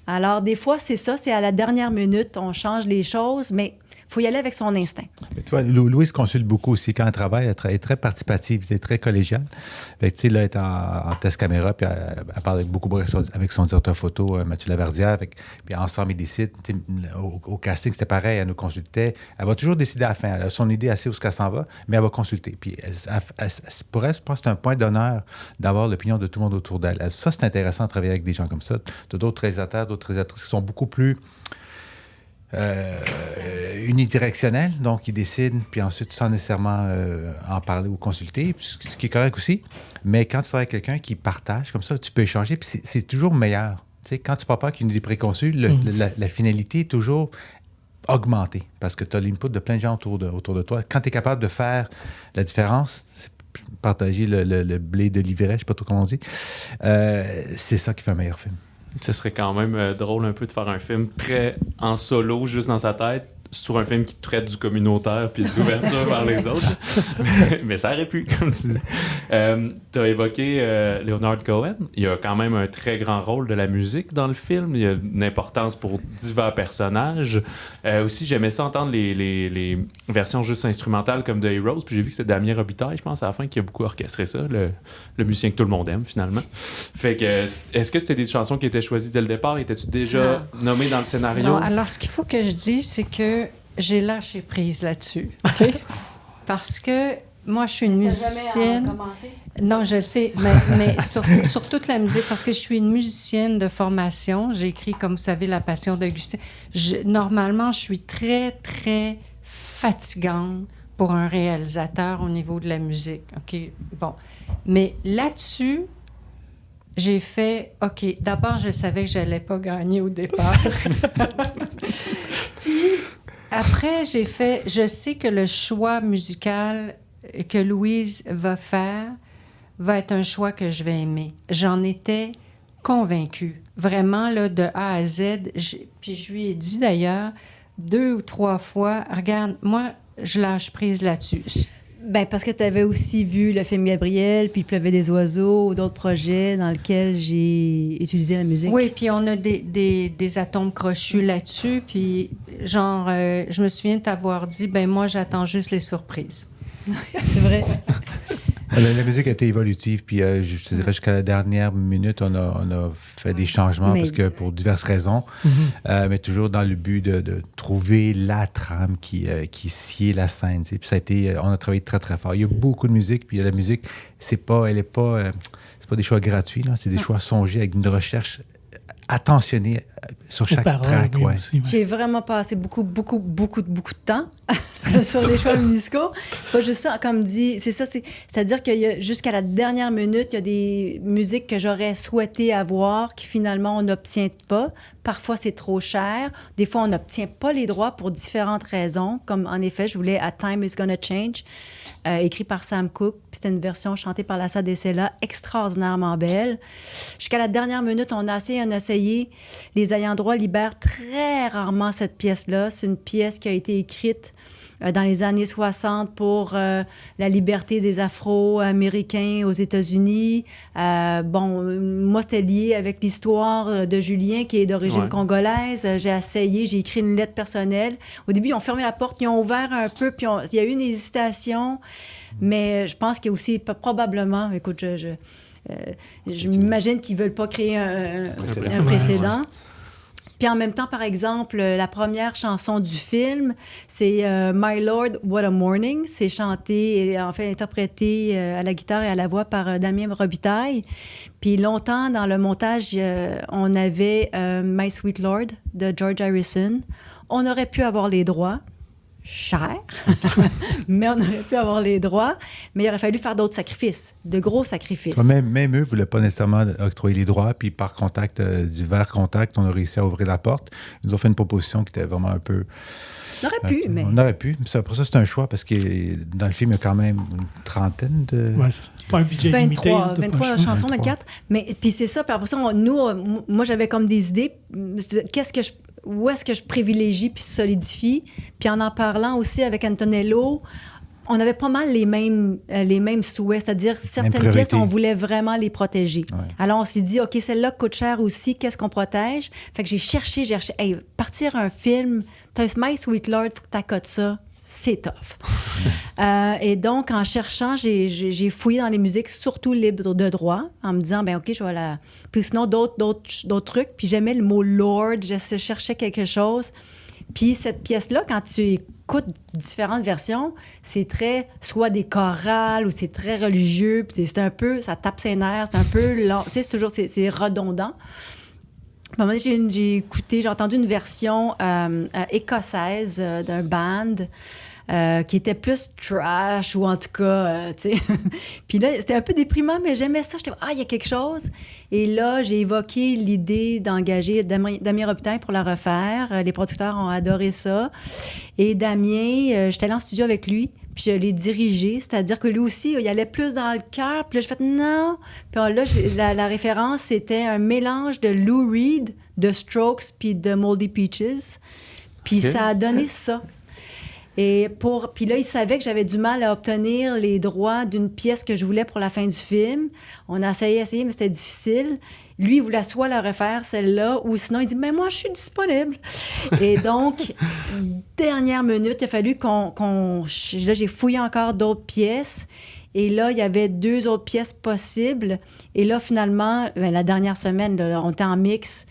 Alors, des fois, c'est ça, c'est à la dernière minute, on change les choses, mais il faut y aller avec son instinct. Mais tu vois, Louise consulte beaucoup aussi. Quand elle travaille, elle est très participative, elle est très collégiale. Fait que, tu sais, là, elle est en test caméra, puis elle parle beaucoup avec son directeur photo, Mathieu Laverdière. Puis ensemble, ils décident. Au casting, c'était pareil, elle nous consultait. Elle va toujours décider à la fin. Elle a son idée assez où elle s'en va, mais elle va consulter. Puis pour elle, je pense que c'est un point d'honneur d'avoir l'opinion de tout le monde autour d'elle. Ça, c'est intéressant de travailler avec des gens comme ça. Tu as d'autres réalisateurs, d'autres réalisatrices qui sont beaucoup plus... unidirectionnel, donc ils décident, puis ensuite sans nécessairement en parler ou consulter, ce qui est correct aussi. Mais quand tu travailles avec quelqu'un qui partage comme ça, tu peux échanger, puis c'est toujours meilleur. Tu sais, quand tu pars pas avec une idée préconçue, la finalité est toujours augmentée, parce que tu as l'input de plein de gens autour de toi. Quand tu es capable de faire la différence, c'est partager le blé de l'ivraie, je ne sais pas trop comment on dit, c'est ça qui fait un meilleur film. Ce serait quand même drôle un peu de faire un film très en solo, juste dans sa tête, sur un film qui traite du communautaire puis de l'ouverture vers les autres. mais ça aurait pu, comme tu dis. Tu as évoqué Leonard Cohen. Il y a quand même un très grand rôle de la musique dans le film. Il y a une importance pour divers personnages. Aussi, j'aimais ça entendre les versions juste instrumentales comme de Heroes. Puis j'ai vu que c'est Damien Robitaille, je pense, à la fin, qui a beaucoup orchestré ça. Le musicien que tout le monde aime, finalement. Fait que, est-ce que c'était des chansons qui étaient choisies dès le départ? Étais-tu déjà nommé dans le scénario? Non, alors ce qu'il faut que je dise, c'est que j'ai lâché prise là-dessus. OK? Parce que moi, je suis une musicienne. Non, je sais, mais sur toute la musique, parce que je suis une musicienne de formation. J'ai écrit, comme vous savez, La Passion d'Augustin. Normalement, je suis très, très fatigante pour un réalisateur au niveau de la musique. OK? Bon. Mais là-dessus, j'ai fait, OK, d'abord, je savais que je n'allais pas gagner au départ. Puis, après, j'ai fait, je sais que le choix musical que Louise va faire va être un choix que je vais aimer. J'en étais convaincue. Vraiment, là, de A à Z. Puis je lui ai dit d'ailleurs 2 ou 3 fois, regarde, moi, je lâche prise là-dessus. Bien, parce que tu avais aussi vu le film Gabriel, puis Il pleuvait des oiseaux, ou d'autres projets dans lesquels j'ai utilisé la musique. Oui, puis on a des atomes crochus là-dessus, puis genre, je me souviens de t'avoir dit, ben moi, j'attends juste les surprises. C'est vrai. La musique a été évolutive, puis je te dirais jusqu'à la dernière minute, on a fait des changements parce que pour diverses raisons, mais toujours dans le but de trouver la trame qui sied la scène. Puis ça a été, on a travaillé très très fort. Il y a beaucoup de musique, puis la musique, c'est pas des choix gratuits, là, c'est des choix songés avec une recherche attentionnée sur chaque track. Oui, ouais. aussi, ouais. J'ai vraiment passé beaucoup de temps sur les choix musicaux. Pas juste ça, comme dit, c'est ça, c'est-à-dire qu'il y a, jusqu'à la dernière minute, il y a des musiques que j'aurais souhaité avoir qui finalement on n'obtient pas Parfois, c'est trop cher. Des fois, on n'obtient pas les droits pour différentes raisons. Comme, en effet, je voulais « A Time is Gonna Change », écrit par Sam Cooke. Puis c'était une version chantée par Lassa Dessela, extraordinairement belle. Jusqu'à la dernière minute, on a essayé. Les ayants droit libèrent très rarement cette pièce-là. C'est une pièce qui a été écrite dans les années 60 pour la liberté des Afro-Américains aux États-Unis. Moi, c'était lié avec l'histoire de Julien, qui est d'origine congolaise. J'ai essayé, j'ai écrit une lettre personnelle. Au début, ils ont fermé la porte, ils ont ouvert un peu, puis il y a eu une hésitation. Mais je pense qu'il y a aussi probablement... Écoute, je m'imagine qu'ils ne veulent pas créer un précédent. Puis en même temps, par exemple, la première chanson du film, c'est My Lord, What a Morning. C'est chanté et en fait interprété à la guitare et à la voix par Damien Robitaille. Puis longtemps, dans le montage, on avait My Sweet Lord de George Harrison. On aurait pu avoir les droits. Cher, mais on aurait pu avoir les droits, mais il aurait fallu faire d'autres sacrifices, de gros sacrifices. Même eux ne voulaient pas nécessairement octroyer les droits, puis par contact, divers contacts, on a réussi à ouvrir la porte. Ils nous ont fait une proposition qui était vraiment un peu... On aurait pu, mais... On aurait pu. Après ça, c'est un choix, parce que dans le film, il y a quand même une trentaine de... Oui, c'est pas un budget limité. 23 chansons, 24. Mais puis c'est ça, puis après ça, moi, j'avais comme des idées. Où est-ce que je privilégie puis solidifie? Puis en parlant aussi avec Antonello, on avait pas mal les mêmes souhaits, c'est-à-dire certaines pièces, on voulait vraiment les protéger. Ouais. Alors on s'est dit, OK, celle-là coûte cher aussi, qu'est-ce qu'on protège? Fait que j'ai cherché, partir un film, t'as My Sweet Lord, faut que t'accotes ça. C'est tough. Et donc, en cherchant, j'ai fouillé dans les musiques, surtout libres de droit, en me disant, OK, je vais la... Puis sinon, d'autres trucs. Puis j'aimais le mot « Lord », je cherchais quelque chose. Puis cette pièce-là, quand tu écoutes différentes versions, c'est très, soit des chorales ou c'est très religieux, puis c'est un peu, ça tape ses nerfs, c'est un peu long. Tu sais, c'est toujours, c'est redondant. À un moment donné, j'ai entendu une version écossaise d'un band qui était plus trash, ou en tout cas, tu sais. Puis là, c'était un peu déprimant, mais j'aimais ça. J'étais, il y a quelque chose. Et là, j'ai évoqué l'idée d'engager Damien Robitaille pour la refaire. Les producteurs ont adoré ça. Et Damien, j'étais allée en studio avec lui, puis je l'ai dirigé, c'est-à-dire que lui aussi, il allait plus dans le cœur. Puis là, j'ai fait non. Puis là, la référence, c'était un mélange de Lou Reed, de Strokes, puis de Moldy Peaches. Puis ça a donné ça. Puis là, il savait que j'avais du mal à obtenir les droits d'une pièce que je voulais pour la fin du film. On a essayé, mais c'était difficile. Lui, il voulait soit la refaire, celle-là, ou sinon, il dit « Mais moi, je suis disponible! » Et donc, dernière minute, il a fallu là, j'ai fouillé encore d'autres pièces. Et là, il y avait 2 autres pièces possibles. Et là, finalement, la dernière semaine, là, on était en mix.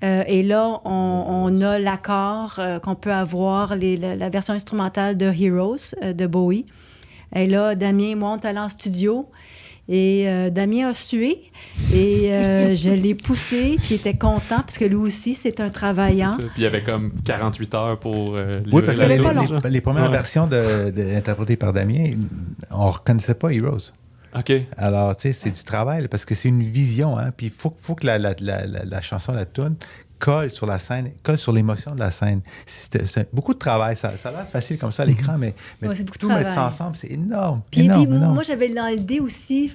Et là, on a l'accord qu'on peut avoir, la version instrumentale de Heroes de Bowie. Et là, Damien et moi, on est allés en studio. Et Damien a sué. Et je l'ai poussé, puis il était content, parce que lui aussi, c'est un travaillant. C'est ça. Puis il y avait comme 48 heures pour oui, parce que les premières versions interprétées par Damien, on ne reconnaissait pas Heroes. OK. Alors, tu sais, c'est du travail, parce que c'est une vision, hein. Puis il faut que la chanson, la toune, colle sur la scène, colle sur l'émotion de la scène. C'est beaucoup de travail. Ça a l'air facile comme ça à l'écran, mais tout mettre ça ensemble, c'est énorme. Puis moi, j'avais dans l'idée aussi,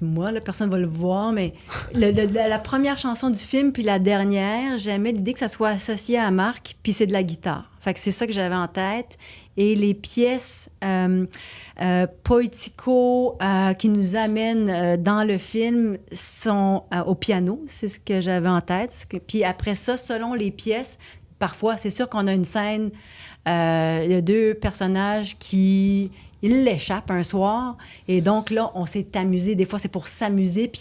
moi, là, personne ne va le voir, mais la première chanson du film, puis la dernière, j'aimais l'idée que ça soit associé à Marc, puis c'est de la guitare. Fait que c'est ça que j'avais en tête. Et les pièces poético qui nous amènent dans le film sont au piano. C'est ce que j'avais en tête. Puis après ça, selon les pièces, parfois, c'est sûr qu'on a une scène, il y a 2 personnages qui... Ils l'échappent un soir, et donc là, on s'est amusé. Des fois, c'est pour s'amuser,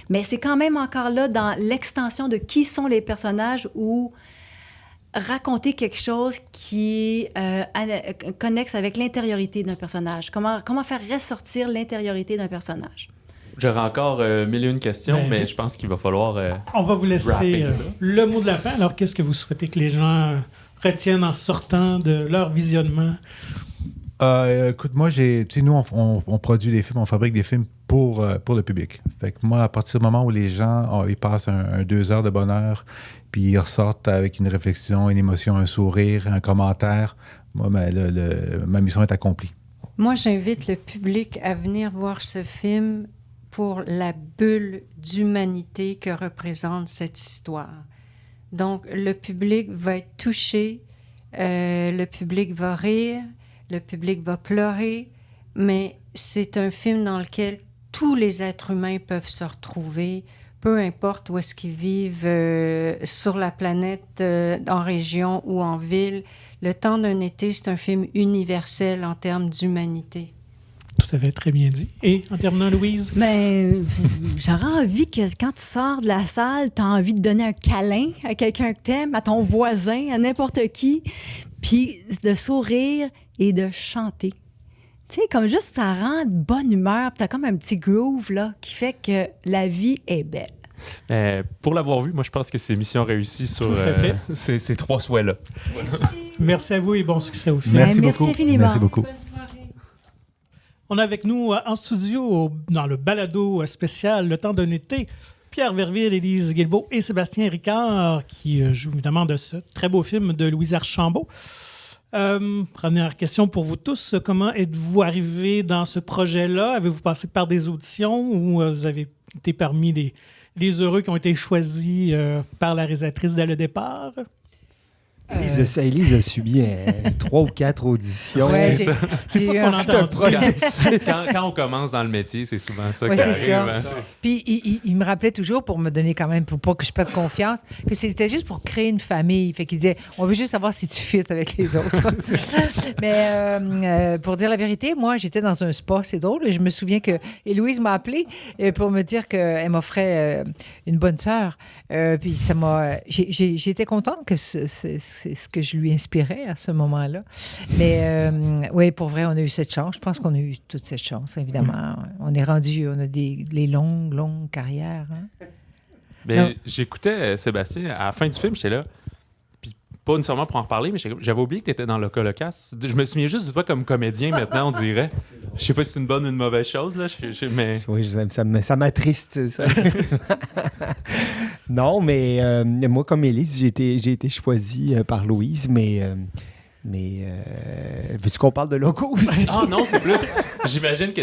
mais c'est quand même encore là dans l'extension de qui sont les personnages ou raconter quelque chose qui connexe avec l'intériorité d'un personnage. Comment faire ressortir l'intériorité d'un personnage? J'aurais encore 1001 questions, mais je pense qu'il va falloir on va vous laisser le mot de la fin. Alors, qu'est-ce que vous souhaitez que les gens retiennent en sortant de leur visionnement? Écoute, moi, nous, on produit des films, on fabrique des films pour le public. Fait que moi, à partir du moment où les gens ils passent un 2 heures de bonheur, puis ils ressortent avec une réflexion, une émotion, un sourire, un commentaire, moi, ma mission est accomplie. Moi, j'invite le public à venir voir ce film pour la bulle d'humanité que représente cette histoire. Donc, le public va être touché, le public va rire, le public va pleurer, mais c'est un film dans lequel tous les êtres humains peuvent se retrouver, peu importe où est-ce qu'ils vivent sur la planète, en région ou en ville. Le temps d'un été, c'est un film universel en termes d'humanité. Tout à fait, très bien dit. Et en terminant, Louise? Mais j'aurais envie que quand tu sors de la salle, tu as envie de donner un câlin à quelqu'un que tu aimes, à ton voisin, à n'importe qui, puis de sourire et de chanter. Tu sais, comme juste ça rend de bonne humeur, puis tu as comme un petit groove là, qui fait que la vie est belle. Pour l'avoir vu, moi, je pense que c'est mission réussie sur ces 3 souhaits-là. Merci à vous et bon succès au film. Merci merci beaucoup. infiniment. Merci beaucoup. Bonne soirée. On a avec nous en studio, dans le balado spécial Le temps d'un été, Pierre Verville, Élise Guilbeault et Sébastien Ricard, qui jouent évidemment de ce très beau film de Louise Archambault. Première question pour vous tous. Comment êtes-vous arrivés dans ce projet-là? Avez-vous passé par des auditions ou vous avez été parmi les heureux qui ont été choisis par la réalisatrice dès le départ? Élise a subi 3 ou 4 auditions. Ouais, C'est ça. C'est pas ce qu'on tout entend. un processus. Quand on commence dans le métier, c'est souvent ça Oui, qui c'est arrive. ça. Hein. Puis il me rappelait toujours, pour me donner quand même, pour pas que je perde confiance, que c'était juste pour créer une famille. Fait qu'il disait, on veut juste savoir si tu fites avec les autres. Mais pour dire la vérité, moi, j'étais dans un spa, c'est drôle. Je me souviens que Héloïse m'a appelée pour me dire qu'elle m'offrait une bonne sœur. Puis ça m'a... J'étais contente que c'est ce que je lui inspirais à ce moment-là. Mais oui, pour vrai, on a eu cette chance. Je pense qu'on a eu toute cette chance, évidemment. On est rendu, on a les longues carrières. Hein? Mais j'écoutais Sébastien, à la fin du film, j'étais là, puis pas nécessairement pour en reparler, mais j'avais oublié que tu étais dans le Colocasse. Je me souviens juste de toi comme comédien maintenant, on dirait. Je sais pas si c'est une bonne ou une mauvaise chose, là, mais... Oui, ça m'attriste, ça. Non, mais moi, comme Élise, j'ai été choisi par Louise, mais veux-tu qu'on parle de locaux aussi? Ah non, c'est plus... J'imagine que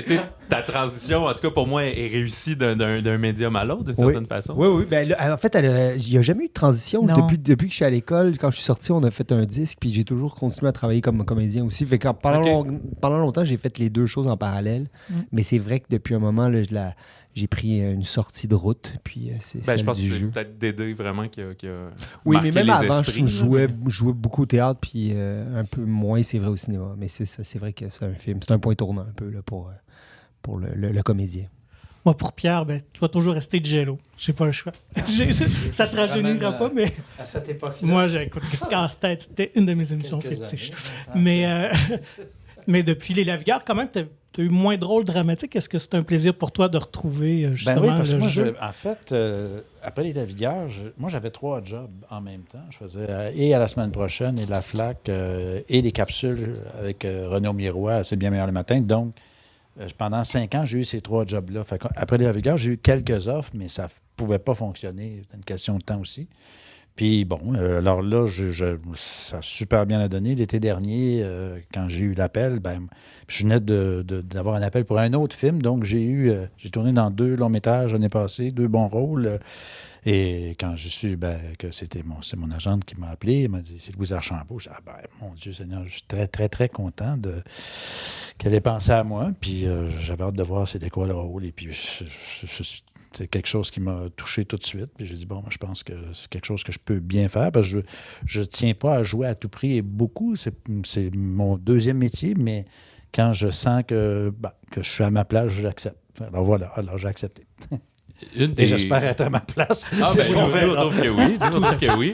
ta transition, en tout cas pour moi, est réussie d'un médium à l'autre, d'une certaine façon. Oui. Ben, là, en fait, il n'y a jamais eu de transition. Depuis que je suis à l'école, quand je suis sorti, on a fait un disque, puis j'ai toujours continué à travailler comme comédien aussi. Fait que pendant longtemps, j'ai fait les deux choses en parallèle. Mais c'est vrai que depuis un moment, là, j'ai pris une sortie de route, puis c'est celle Je pense du que c'est jeu. peut-être Dédé vraiment qui a Oui, marqué mais même les avant, esprits. je jouais beaucoup au théâtre, puis un peu moins, c'est vrai, au cinéma. Mais c'est vrai que c'est un film. C'est un point tournant un peu là, pour le comédien. Moi, pour Pierre, tu vas toujours rester Jello. J'ai pas le choix. Ça te rajeunira pas, mais À cette époque-là. moi, j'écoute Casse-tête. C'était une de mes émissions fétiches. Mais depuis Les Lavigueurs, quand même, tu as eu moins de rôles dramatiques. Est-ce que c'est un plaisir pour toi de retrouver justement oui, parce que le moi, jeu? en fait, après les navigueurs, moi, j'avais 3 jobs en même temps. Je faisais et à la semaine prochaine, et la FLAC, et les capsules avec Renaud Miroir à C'est bien meilleur le matin. Donc, pendant 5 ans, j'ai eu ces 3 jobs-là. Fait après les navigueurs, j'ai eu quelques offres, mais ça ne pouvait pas fonctionner. C'était une question de temps aussi. Puis bon, alors là, ça a super bien donné. L'été dernier, quand j'ai eu l'appel, je venais d'avoir un appel pour un autre film. Donc, j'ai tourné dans 2 longs métrages l'année passée, 2 bons rôles. Et quand je suis que c'est mon agente qui m'a appelé, elle m'a dit, c'est Louise Archambault. Je dis, mon Dieu Seigneur, je suis très, très, très content qu'elle ait pensé à moi. Puis j'avais hâte de voir c'était quoi le rôle. Et puis, c'est quelque chose qui m'a touché tout de suite. Puis j'ai dit, moi, je pense que c'est quelque chose que je peux bien faire parce que je ne tiens pas à jouer à tout prix et beaucoup. C'est mon deuxième métier, mais quand je sens que je suis à ma place, j'accepte. Alors voilà, j'ai accepté. Et j'espère être à ma place. C'est ce qu'on fait. Nous, on trouve que oui.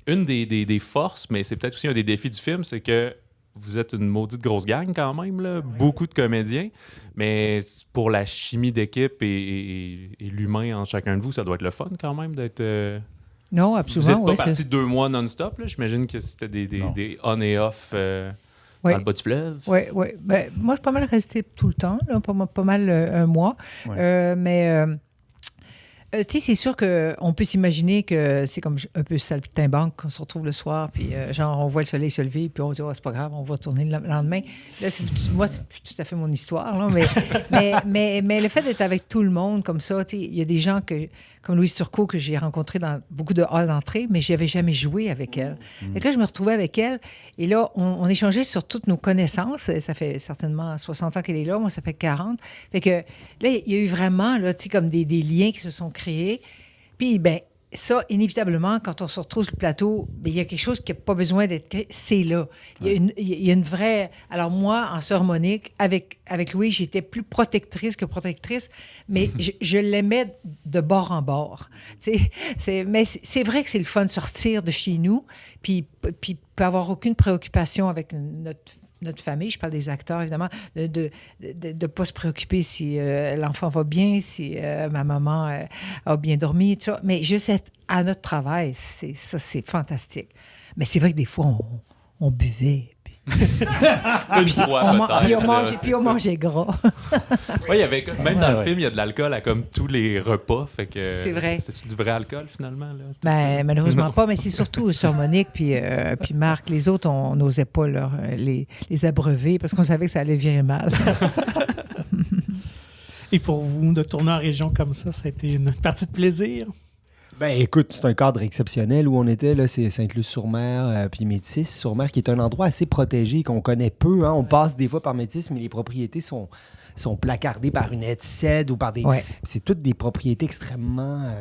Une des forces, mais c'est peut-être aussi un des défis du film, c'est que vous êtes une maudite grosse gang quand même, là. Beaucoup de comédiens, mais pour la chimie d'équipe et l'humain entre chacun de vous, ça doit être le fun quand même d'être... Non, Vous absolument. n'êtes pas partis 2 mois non-stop, là. J'imagine que c'était des on et off Oui. Dans le bas du fleuve? Oui, oui. Ben, moi, je suis pas mal restée tout le temps, là, pas mal un mois. Ouais. Mais tu sais, c'est sûr qu'on peut s'imaginer que c'est comme un peu saltimbanque qu'on se retrouve le soir, puis genre, on voit le soleil se lever, puis on dit, oh, c'est pas grave, on va retourner le lendemain. Là, moi, c'est plus tout à fait mon histoire, là, mais le fait d'être avec tout le monde comme ça, tu sais, il y a des gens comme Louise Turcot, que j'ai rencontré dans beaucoup de halls d'entrée, mais je n'avais jamais joué avec elle. Et là, je me retrouvais avec elle, et là, on échangeait sur toutes nos connaissances. Ça fait certainement 60 ans qu'elle est là, moi, ça fait 40. Fait que là, il y a eu vraiment, là, tu sais, comme des liens qui se sont créés. Puis, ben ça, inévitablement, quand on se retrouve sur le plateau, bien, il y a quelque chose qui n'a pas besoin d'être créé. C'est là. Il y a une vraie... Alors moi, en Sœur Monique, avec Louis, j'étais plus protectrice que protectrice, mais je l'aimais de bord en bord. Mais c'est vrai que c'est le fun de sortir de chez nous, puis pas avoir aucune préoccupation avec notre famille, je parle des acteurs, évidemment, de ne pas se préoccuper si l'enfant va bien, si ma maman a bien dormi, tout ça. Mais juste être à notre travail, c'est fantastique. Mais c'est vrai que des fois, on buvait. Une fois, peut-être. Puis on mangeait gras. Oui, il y avait, même dans le film, il y a de l'alcool à comme tous les repas. Fait que, c'est vrai. C'était-tu du vrai alcool, finalement? Là? Ben, malheureusement pas, mais c'est surtout Sœur Monique puis Marc. Les autres, on n'osait pas les abreuver parce qu'on savait que ça allait virer mal. Et pour vous, de tourner en région comme ça a été une partie de plaisir? Ben écoute, c'est un cadre exceptionnel où on était, là, c'est Sainte-Luce-sur-Mer, puis Métis-sur-Mer, qui est un endroit assez protégé qu'on connaît peu. Hein. On passe des fois par Métis, mais les propriétés sont placardées par une SCED ou par des... Ouais. C'est toutes des propriétés extrêmement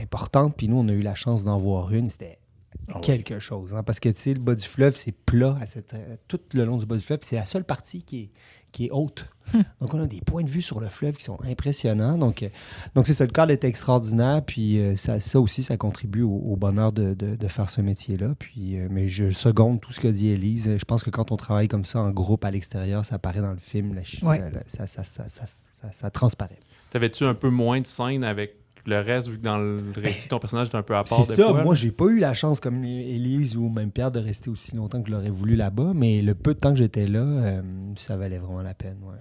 importantes. Puis nous, on a eu la chance d'en voir une. C'était quelque chose. Hein, parce que, tu sais, le bas du fleuve, c'est plat tout le long du bas du fleuve. C'est la seule partie qui est haute. Donc, on a des points de vue sur le fleuve qui sont impressionnants. Donc c'est ça, le cadre est extraordinaire. Puis ça aussi, ça contribue au bonheur de faire ce métier-là. Puis, mais je seconde tout ce qu'a dit Élise. Je pense que quand on travaille comme ça en groupe à l'extérieur, ça apparaît dans le film. Ça transparaît. T'avais-tu un peu moins de scènes avec le reste, vu que dans le récit, ton personnage est un peu à part c'est des ça. fois? Moi, j'ai pas eu la chance, comme Élise ou même Pierre, de rester aussi longtemps que je l'aurais voulu là-bas. Mais le peu de temps que j'étais là, ça valait vraiment la peine. Ouais.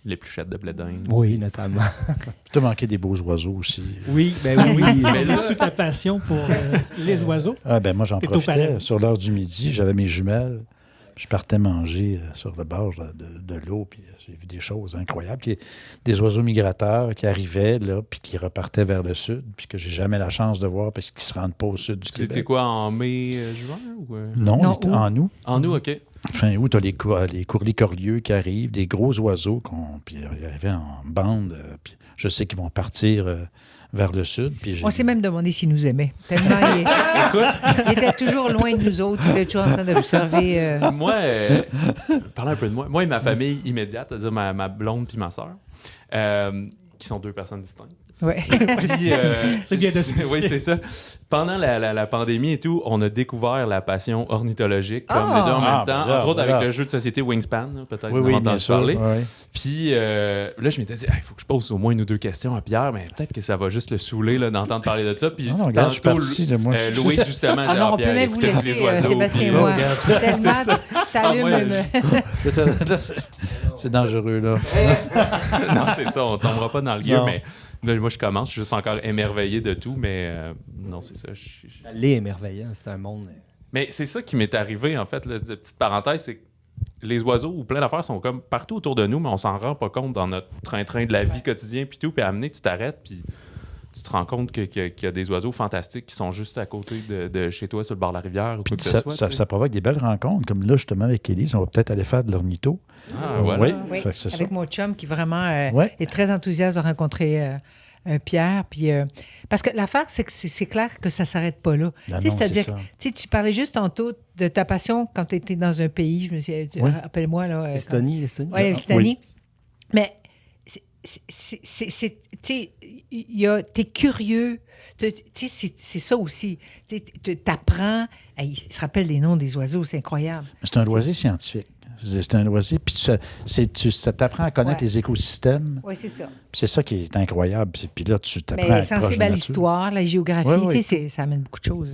L'épluchette de blé d'Inde. Oui, notamment. Tu t'as manqué des beaux oiseaux aussi. Oui, ben oui. Mais là, sous ta passion pour les oiseaux. Ah, ben moi, j'en T'es au profitais. paradis. Sur l'heure du midi, j'avais mes jumelles. Je partais manger sur le bord de l'eau, puis j'ai vu des choses incroyables. Des oiseaux migrateurs qui arrivaient, là, puis qui repartaient vers le sud, puis que j'ai jamais la chance de voir parce qu'ils se rendent pas au sud du Québec. C'était quoi, en mai, juin? Ou... Non, Non, on était en août. En août, OK. Fin août, t'as les courlis-corlieux qui arrivent, des gros oiseaux, puis ils arrivaient en bande. Puis je sais qu'ils vont partir vers le sud. Puis On s'est même demandé s'il nous aimait. Tellement il était toujours loin de nous autres. Il était toujours en train d'observer. Moi, parlez un peu de moi. Moi et ma famille immédiate, c'est-à-dire ma blonde puis ma sœur, qui sont deux personnes distinctes. Ouais. Puis, C'est bien de se oui, c'est ça. Pendant la pandémie et tout, on a découvert la passion ornithologique comme les deux en même temps, entre autres avec le jeu de société Wingspan, là, peut-être que vous avez entendu parler. Oui. Puis là, je m'étais dit, il faut que je pose au moins une ou deux questions à Pierre, mais peut-être que ça va juste le saouler là, d'entendre parler de ça. Puis Non, regarde, je suis parti de moi. Louise, justement, dit, Alors, on Pierre, peut même vous écoutez laisser, les oiseaux. Sébastien et Puis, moi. regarde, Tellement, t'allumes. moi, C'est dangereux, là. non, c'est ça, on tombera pas dans le gueux, Non. mais là, moi, je commence, je suis juste encore émerveillé de tout, mais non, c'est ça. Ça l'est émerveillant, c'est un monde... Mais c'est ça qui m'est arrivé, en fait, là, de petite parenthèse, c'est que les oiseaux ou plein d'affaires sont comme partout autour de nous, mais on s'en rend pas compte dans notre train-train de la vie quotidien, puis tout, puis à amener, tu t'arrêtes, puis tu te rends compte qu'il y a des oiseaux fantastiques qui sont juste à côté de chez toi, sur le bord de la rivière, ou quoi que ce soit. Ça provoque des belles rencontres, comme là, justement, avec Élise, on va peut-être aller faire de l'ornitho. Ah, voilà. Oui, Fait que c'est ça. avec mon chum qui vraiment Ouais. est très enthousiaste de rencontrer Pierre. Puis, parce que l'affaire, c'est que c'est clair que ça ne s'arrête pas là. Ah Tu sais, non, c'est-à-dire c'est ça. que tu parlais juste tantôt de ta passion quand tu étais dans un pays. Je me suis dit, rappelle-moi. là. L'Estonie. Oui, l'Estonie. Mais t'es curieux. C'est ça aussi. T'apprends. Il se rappelle des noms des oiseaux, c'est incroyable. C'est un loisir scientifique. C'est un loisir. Puis ça t'apprend à connaître les écosystèmes. Oui, c'est ça. Puis c'est ça qui est incroyable. Puis là, tu t'apprends à Mais être proche sensible de à la nature. l'histoire, la géographie, Oui, oui. ça amène beaucoup de choses.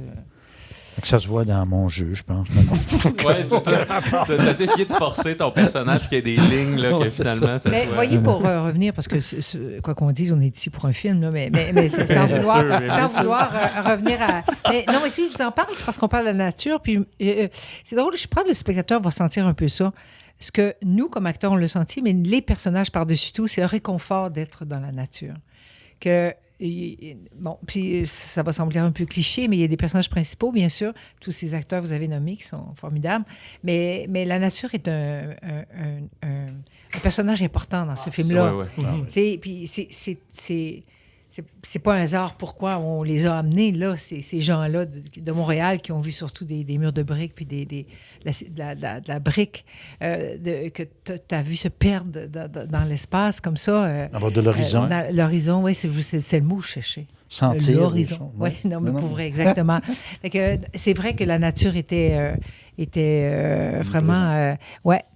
Que ça se voit dans mon jeu, je pense. Ouais, c'est ça. T'as essayé de forcer ton personnage qu'il y ait des lignes là, que finalement, ça Mais soit... voyez, pour revenir, parce que quoi qu'on dise, on est ici pour un film, là, mais c'est sans vouloir revenir à... Mais si je vous en parle, c'est parce qu'on parle de la nature, puis c'est drôle, je pense que le spectateur va sentir un peu ça. Ce que nous, comme acteurs, on l'a senti, mais les personnages, par-dessus tout, c'est le réconfort d'être dans la nature. Bon, puis ça va sembler un peu cliché, mais il y a des personnages principaux, bien sûr. Tous ces acteurs que vous avez nommés qui sont formidables. Mais la nature est un personnage important dans ce film-là. Puis c'est pas un hasard pourquoi on les a amenés là, ces gens-là de Montréal qui ont vu surtout des murs de briques puis de la brique que tu as vu se perdre dans l'espace comme ça. De l'horizon. L'horizon, oui, c'est le mot que je cherchais. Sentir. L'horizon. Oui, non, mais pour vrai, exactement. Fait que, c'est vrai que la nature était vraiment...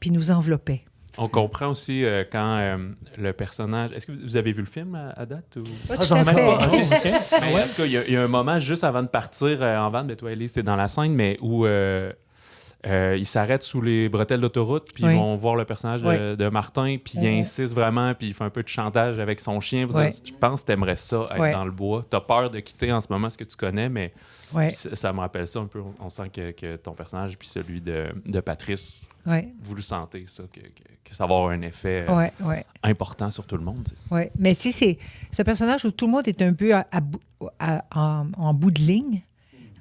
puis nous enveloppait. On comprend aussi quand le personnage... Est-ce que vous avez vu le film à date? Ou... Pas tout à fait. Mais en tout cas, il y a un moment juste avant de partir en van, toi, Élise, c'était dans la scène, mais où ils s'arrêtent sous les bretelles d'autoroute, puis ils vont voir le personnage de Martin, puis il insiste vraiment, puis il fait un peu de chantage avec son chien. Dire, je pense que tu aimerais ça, être dans le bois. Tu as peur de quitter en ce moment ce que tu connais, mais ça me rappelle ça un peu. On sent que ton personnage, puis celui de Patrice... Vous le sentez, ça, que ça va avoir un effet important sur tout le monde. Oui, mais tu sais, c'est un personnage où tout le monde est un peu en bout de ligne.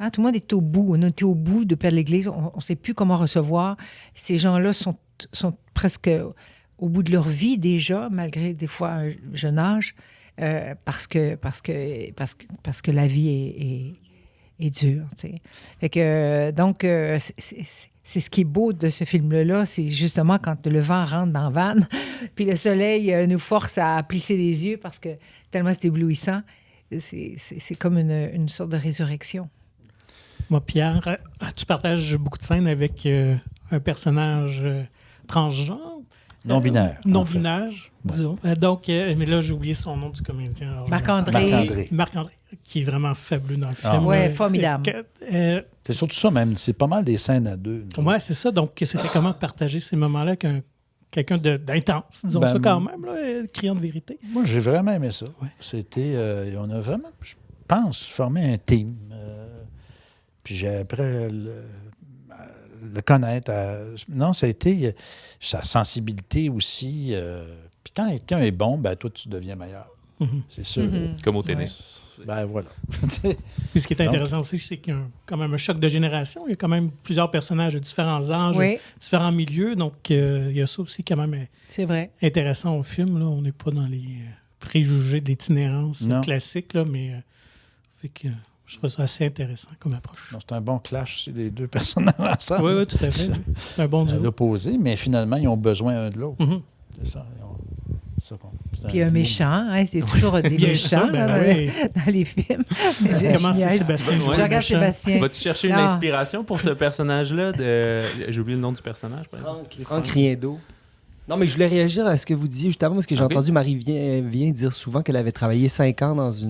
Hein? Tout le monde est au bout. On était au bout de Père de l'Église. On ne sait plus comment recevoir. Ces gens-là sont presque au bout de leur vie déjà, malgré des fois un jeune âge, parce que la vie est dure. Tu sais. Fait que, donc, c'est ce qui est beau de ce film-là, c'est justement quand le vent rentre dans la vanne, puis le soleil nous force à plisser les yeux parce que tellement c'est éblouissant. C'est comme une sorte de résurrection. Moi, Pierre, tu partages beaucoup de scènes avec un personnage transgenre. Non-binaire. Non-binaire, disons. Donc, mais là, j'ai oublié son nom du comédien. Marc-André. Marc-André, qui est vraiment fabuleux dans le film. Oui, formidable. C'est surtout ça, même. C'est pas mal des scènes à deux. Oui, c'est ça. Donc, c'était comment partager ces moments-là avec quelqu'un d'intense, disons ça quand même, là, criant de vérité. Moi, j'ai vraiment aimé ça. Ouais. C'était... on a vraiment, je pense, formé un team. Puis j'ai après... le connaître. Non, ça a été sa sensibilité aussi. Puis quand quelqu'un est bon, ben toi, tu deviens meilleur. C'est sûr. Comme au tennis. Ben voilà. Puis ce qui est intéressant aussi, c'est qu'il y a quand même un choc de génération. Il y a quand même plusieurs personnages de différents âges, différents milieux. Donc, il y a ça aussi quand même intéressant au film. Là. On n'est pas dans les préjugés de l'itinérance classique, là, mais fait que... Je trouve ça assez intéressant comme approche. C'est un bon clash, c'est les deux personnages ensemble. Oui, tout à fait. C'est un bon duo. À l'opposé, mais finalement, ils ont besoin un de l'autre. C'est ça. Puis un méchant, c'est toujours des méchants dans les films. Comment c'est Sébastien? Je regarde Sébastien. Vas-tu chercher une inspiration pour ce personnage-là? J'ai oublié le nom du personnage. Franck Riendo. Non, mais je voulais réagir à ce que vous disiez juste avant, parce que j'ai entendu Marie vient dire souvent qu'elle avait travaillé 5 ans dans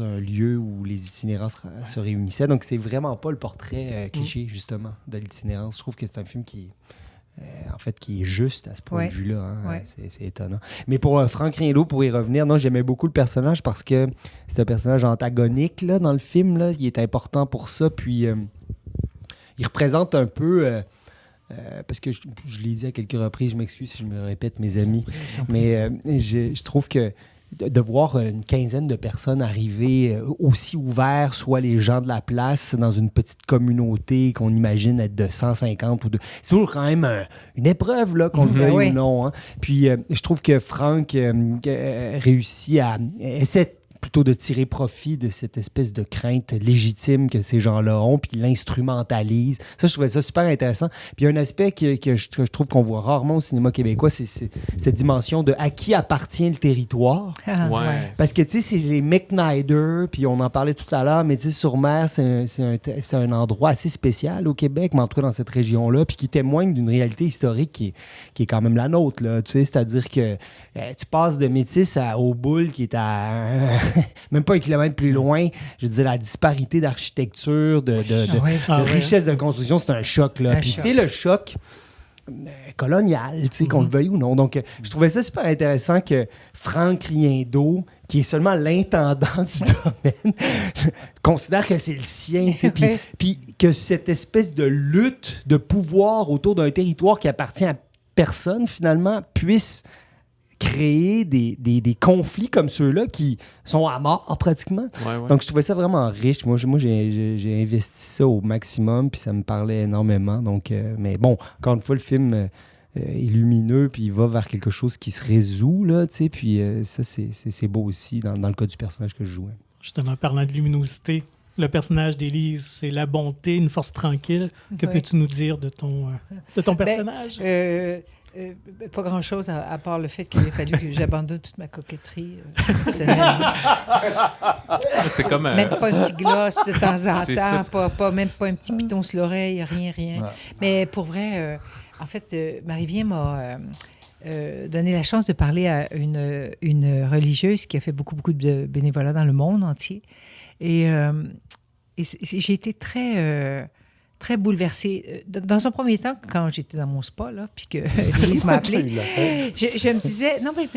un lieu où les itinérants se réunissaient. Donc, c'est vraiment pas le portrait cliché, justement, de l'itinérance. Je trouve que c'est un film qui est juste à ce point de vue-là. Hein. C'est étonnant. Mais pour Franck Riendo, pour y revenir, non, j'aimais beaucoup le personnage parce que c'est un personnage antagonique là, dans le film. Là. Il est important pour ça. Puis, il représente un peu... parce que je l'ai dit à quelques reprises, je m'excuse si je me répète, mes amis, mais je trouve que de voir une quinzaine de personnes arriver aussi ouverts, soit les gens de la place dans une petite communauté qu'on imagine être de 150 ou de... C'est toujours quand même une épreuve, là, qu'on le veuille ou non. Hein. Puis je trouve que Franck réussit à... essaie plutôt de tirer profit de cette espèce de crainte légitime que ces gens-là ont, puis l'instrumentalisent. Ça, je trouvais ça super intéressant. Puis il y a un aspect que je trouve qu'on voit rarement au cinéma québécois, c'est cette dimension de à qui appartient le territoire. Parce que, tu sais, c'est les McNider, puis on en parlait tout à l'heure, mais tu sais, sur mer, c'est un endroit assez spécial au Québec, mais en tout cas dans cette région-là, puis qui témoigne d'une réalité historique qui est quand même la nôtre, là. Tu sais, c'est-à-dire que tu passes de Métis au Boule, qui est à même pas un kilomètre plus loin, je disais la disparité d'architecture, de richesse de construction, c'est un choc. Là. Puis c'est le choc colonial, tu sais, qu'on le veuille ou non. Donc, je trouvais ça super intéressant que Franck Riendeau, qui est seulement l'intendant du domaine, considère que c'est le sien, tu sais, puis que cette espèce de lutte de pouvoir autour d'un territoire qui appartient à personne, finalement, puisse créer des conflits comme ceux-là qui sont à mort pratiquement. Ouais. Donc, je trouvais ça vraiment riche. Moi j'ai investi ça au maximum, puis ça me parlait énormément. Donc, mais bon, encore une fois, le film est lumineux, puis il va vers quelque chose qui se résout, là, tu sais, puis ça, c'est beau aussi dans le cas du personnage que je jouais. Justement, parlant de luminosité, le personnage d'Élise, c'est la bonté, une force tranquille. Que peux-tu nous dire de ton personnage? Pas grand-chose à part le fait qu'il a fallu que j'abandonne toute ma coquetterie personnelle. C'est comme même pas un petit gloss de temps en temps, même pas un petit piton sur l'oreille, rien. Ouais. Mais pour vrai, en fait, Marie-Vien m'a donné la chance de parler à une religieuse qui a fait beaucoup de bénévolat dans le monde entier. Et j'ai été très bouleversée. Dans un premier temps, quand j'étais dans mon spa, là, puis que Louise m'a appelée, je me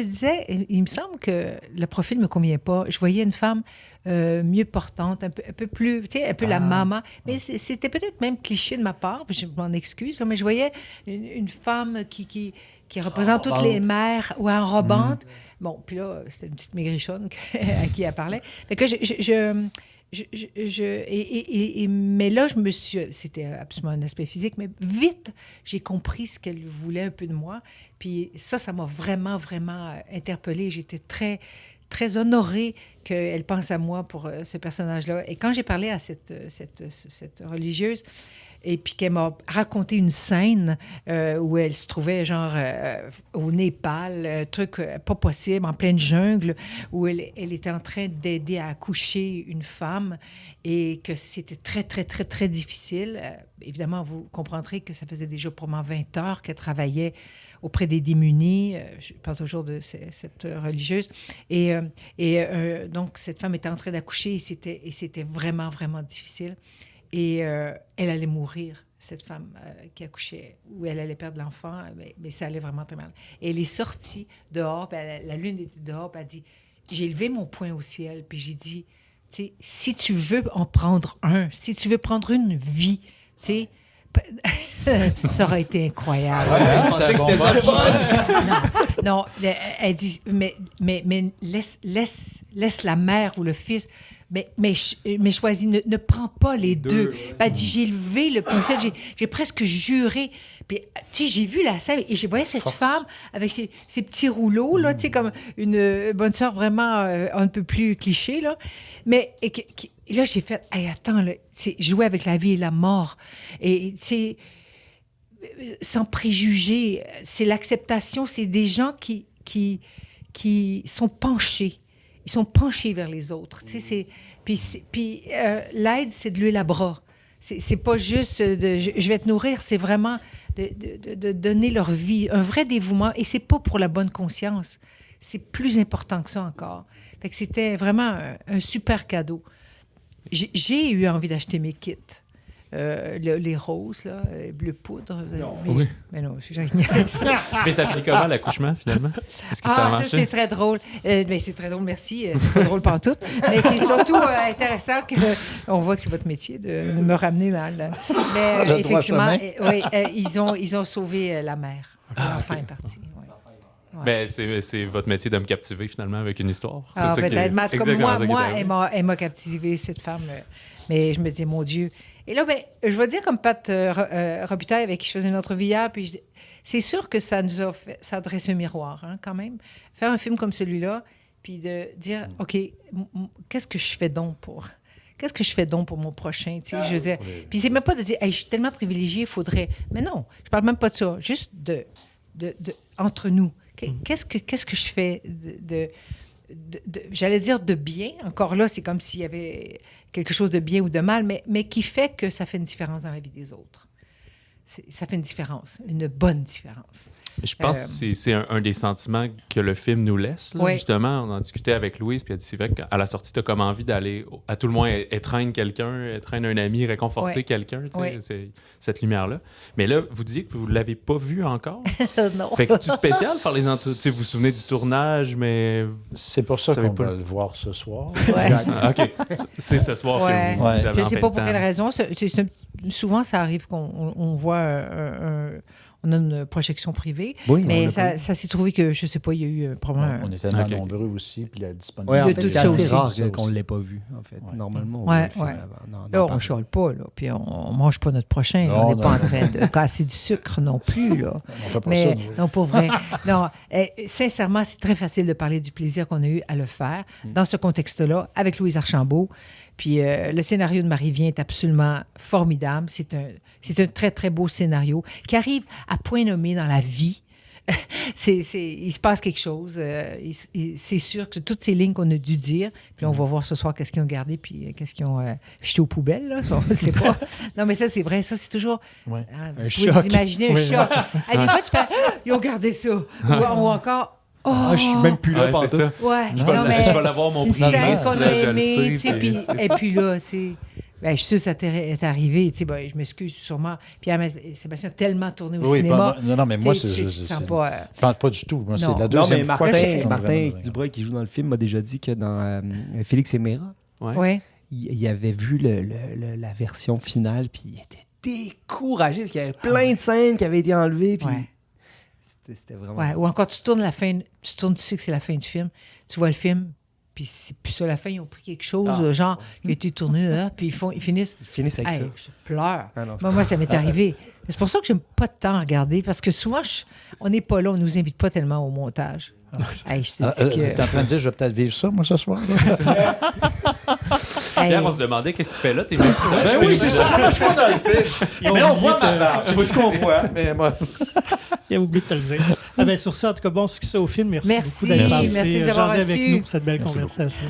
disais, il me semble que le profil ne me convient pas. Je voyais une femme mieux portante, un peu plus, tu sais, un peu la maman. Mais c'était peut-être même cliché de ma part, puis je m'en excuse, là, mais je voyais une femme qui représente toutes les mères ou enrobante. Bon, puis là, c'était une petite maigrichonne à qui elle parlait. Fait que mais là, c'était absolument un aspect physique, mais vite, j'ai compris ce qu'elle voulait un peu de moi. Puis ça m'a vraiment, vraiment interpellée. J'étais très, très honorée qu'elle pense à moi pour ce personnage-là. Et quand j'ai parlé à cette religieuse, et puis qu'elle m'a raconté une scène où elle se trouvait genre au Népal, un truc pas possible, en pleine jungle, où elle était en train d'aider à accoucher une femme et que c'était très, très, très, très difficile. Évidemment, vous comprendrez que ça faisait déjà probablement 20 heures qu'elle travaillait auprès des démunis. Je parle toujours de cette religieuse. Et donc, cette femme était en train d'accoucher et c'était vraiment, vraiment difficile. Et elle allait mourir, cette femme qui accouchait, ou elle allait perdre l'enfant, mais ça allait vraiment très mal. Et elle est sortie dehors, puis la lune était dehors, puis elle dit, j'ai levé mon poing au ciel, puis j'ai dit, tu sais, si tu veux en prendre un, si tu veux prendre une vie, tu sais, ça aurait été incroyable. Je pensais que c'était ça. Non, elle dit, mais laisse la mère ou le fils... Mais choisis, ne prends pas les deux. Elle dit, j'ai levé le poing, j'ai presque juré. Puis, tu sais, j'ai vu la scène et j'ai voyé cette femme avec ses petits rouleaux, là, tu sais, comme une bonne sœur vraiment un peu plus cliché, là. Mais et là, j'ai fait, hey, attends, là, jouer avec la vie et la mort. Et, tu sais, sans préjugés, c'est l'acceptation, c'est des gens qui sont penchés. Ils sont penchés vers les autres. Tu sais, puis l'aide, c'est de l'huile à bras. C'est pas juste je vais te nourrir, c'est vraiment de donner leur vie, un vrai dévouement. Et c'est pas pour la bonne conscience. C'est plus important que ça encore. Fait que c'était vraiment un super cadeau. J'ai eu envie d'acheter mes kits. Les roses, là, bleu poudre. Mais non, c'est génial. Mais ça finit comment, l'accouchement, finalement? Est-ce que ça a marché? Ça, c'est très drôle. Mais c'est très drôle, merci. C'est pas drôle pantoute. Mais c'est surtout intéressant qu'on voit que c'est votre métier de me ramener dans le... Mais effectivement, ils ont sauvé la mère. L'enfant est parti. Ouais. Ben, c'est votre métier de me captiver, finalement, avec une histoire. C'est ça peut-être. Mais comme moi, elle m'a captivé, cette femme. Mais je me dis, mon Dieu... Et là, je vais dire comme Pat Robitaille, avec qui je faisais une entrevue hier, puis c'est sûr que ça nous a fait, ça dresse un miroir, hein, quand même. Faire un film comme celui-là, puis de dire, OK, qu'est-ce que je fais donc pour mon prochain, tu sais, je veux dire. Puis c'est même pas de dire, hey, je suis tellement privilégiée, il faudrait... Mais non, je parle même pas de ça, juste de entre nous. Qu'est-ce que je fais j'allais dire de bien, encore là, c'est comme s'il y avait quelque chose de bien ou de mal, mais qui fait que ça fait une différence dans la vie des autres. ça fait une différence, une bonne différence. Je pense que c'est un des sentiments que le film nous laisse. Là, Oui. Justement, on en discutait avec Louise, puis elle dit c'est vrai qu'à la sortie, tu as comme envie d'aller, à tout le moins, étreindre quelqu'un, étreindre un ami, réconforter Oui. quelqu'un, tu sais, Oui. c'est cette lumière-là. Mais là, vous disiez que vous ne l'avez pas vu encore. Non. Fait que c'est-tu spécial par les entretiens? Vous vous souvenez du tournage, mais... C'est pour ça Vous savez qu'on pas. va le voir ce soir. Ouais. Ah, OK. C'est ce soir Ouais. que vous Ouais. avez Je ne enfin sais pas le pour temps. quelle raison. Souvent, ça arrive qu'on voit on a une projection privée, Oui, on mais l'a ça s'est trouvé que, je ne sais pas, il y a eu probablement... On est tellement Ok. nombreux aussi, puis la Oui, disponibilité. en Il y a fait, tout c'est ça assez aussi. rare Ça qu'on ne aussi. l'ait pas vu, en fait. Ouais. Normalement, on Ouais, voit le film ouais. avant. Là, on ne chiale pas, là, puis on ne mange pas notre prochain. là. Non, On n'est non, pas en non. train de casser du sucre non plus. Là. On fait pas Mais ça, nous. non, pour vrai. Non, sincèrement, c'est très facile de parler du plaisir qu'on a eu à le faire dans ce contexte-là, avec Louise Archambault. Puis le scénario de Marie-Vien est absolument formidable. C'est un très, très beau scénario qui arrive à point nommé dans la vie. Il se passe quelque chose. C'est sûr que toutes ces lignes qu'on a dû dire, puis on va voir ce soir qu'est-ce qu'ils ont gardé, puis qu'est-ce qu'ils ont jeté aux poubelles. Là, ça, on ne sait pas. Non, mais ça, c'est vrai. Ça, c'est toujours... Ouais. Hein, vous Un pouvez choc. vous imaginer un Oui, choc. Ah, des fois, tu fais « Ils ont gardé ça. » ou encore... Oh, Ah, je suis même plus là, Ouais, pantoute. c'est ça. Ouais, Je vais, non, je mais vais l'avoir mon une prix. scène Nice, qu'on là, a je le aimée, sais, tu sais, puis puis- c'est et ça. puis là, tu sais, ben, je suis sûre que ça est arrivé, tu sais, ben, je m'excuse sûrement. Puis Sébastien a tellement tourné au Oui, cinéma. non, mais moi, Tu sais, c'est tu juste. sens pas, Pas du tout. Moi, c'est Non. la Non, deuxième mais fois que je Martin, tourne Martin vraiment. Dubreuil, qui joue dans le film, m'a déjà dit que dans Félix et Méra, Ouais. ouais. il avait vu la version finale, puis il était découragé parce qu'il y avait plein de scènes qui avaient été enlevées. Puis Ouais. c'était vraiment. Ouais. Ou encore, tu tournes, tu sais que c'est la fin du film, tu vois le film, puis c'est plus ça, la fin, ils ont pris quelque chose, genre, qui a été tourné, là, puis ils finissent. Ils finissent avec Hey, ça. je pleure. Ah non. Moi, ça m'est arrivé. C'est pour ça que j'aime pas de temps à regarder, parce que souvent, on n'est pas là, on nous invite pas tellement au montage. Hey, je te dis que... T'es en train de dire, je vais peut-être vivre ça, moi, ce soir. Hey, Pierre, on se demandait qu'est-ce que tu fais là. T'es même plus là. Ben oui, c'est ça. Moi, je suis pas dans le film. Mais on voit ma barbe. Tu Tu vois, je comprends. Mais moi. Il a oublié de te le dire. Ah ben, sur ça, en tout cas, bon succès au film. Merci Merci. beaucoup d'être passé Merci de nous avoir jaser avec reçus. nous pour cette belle Merci conversation.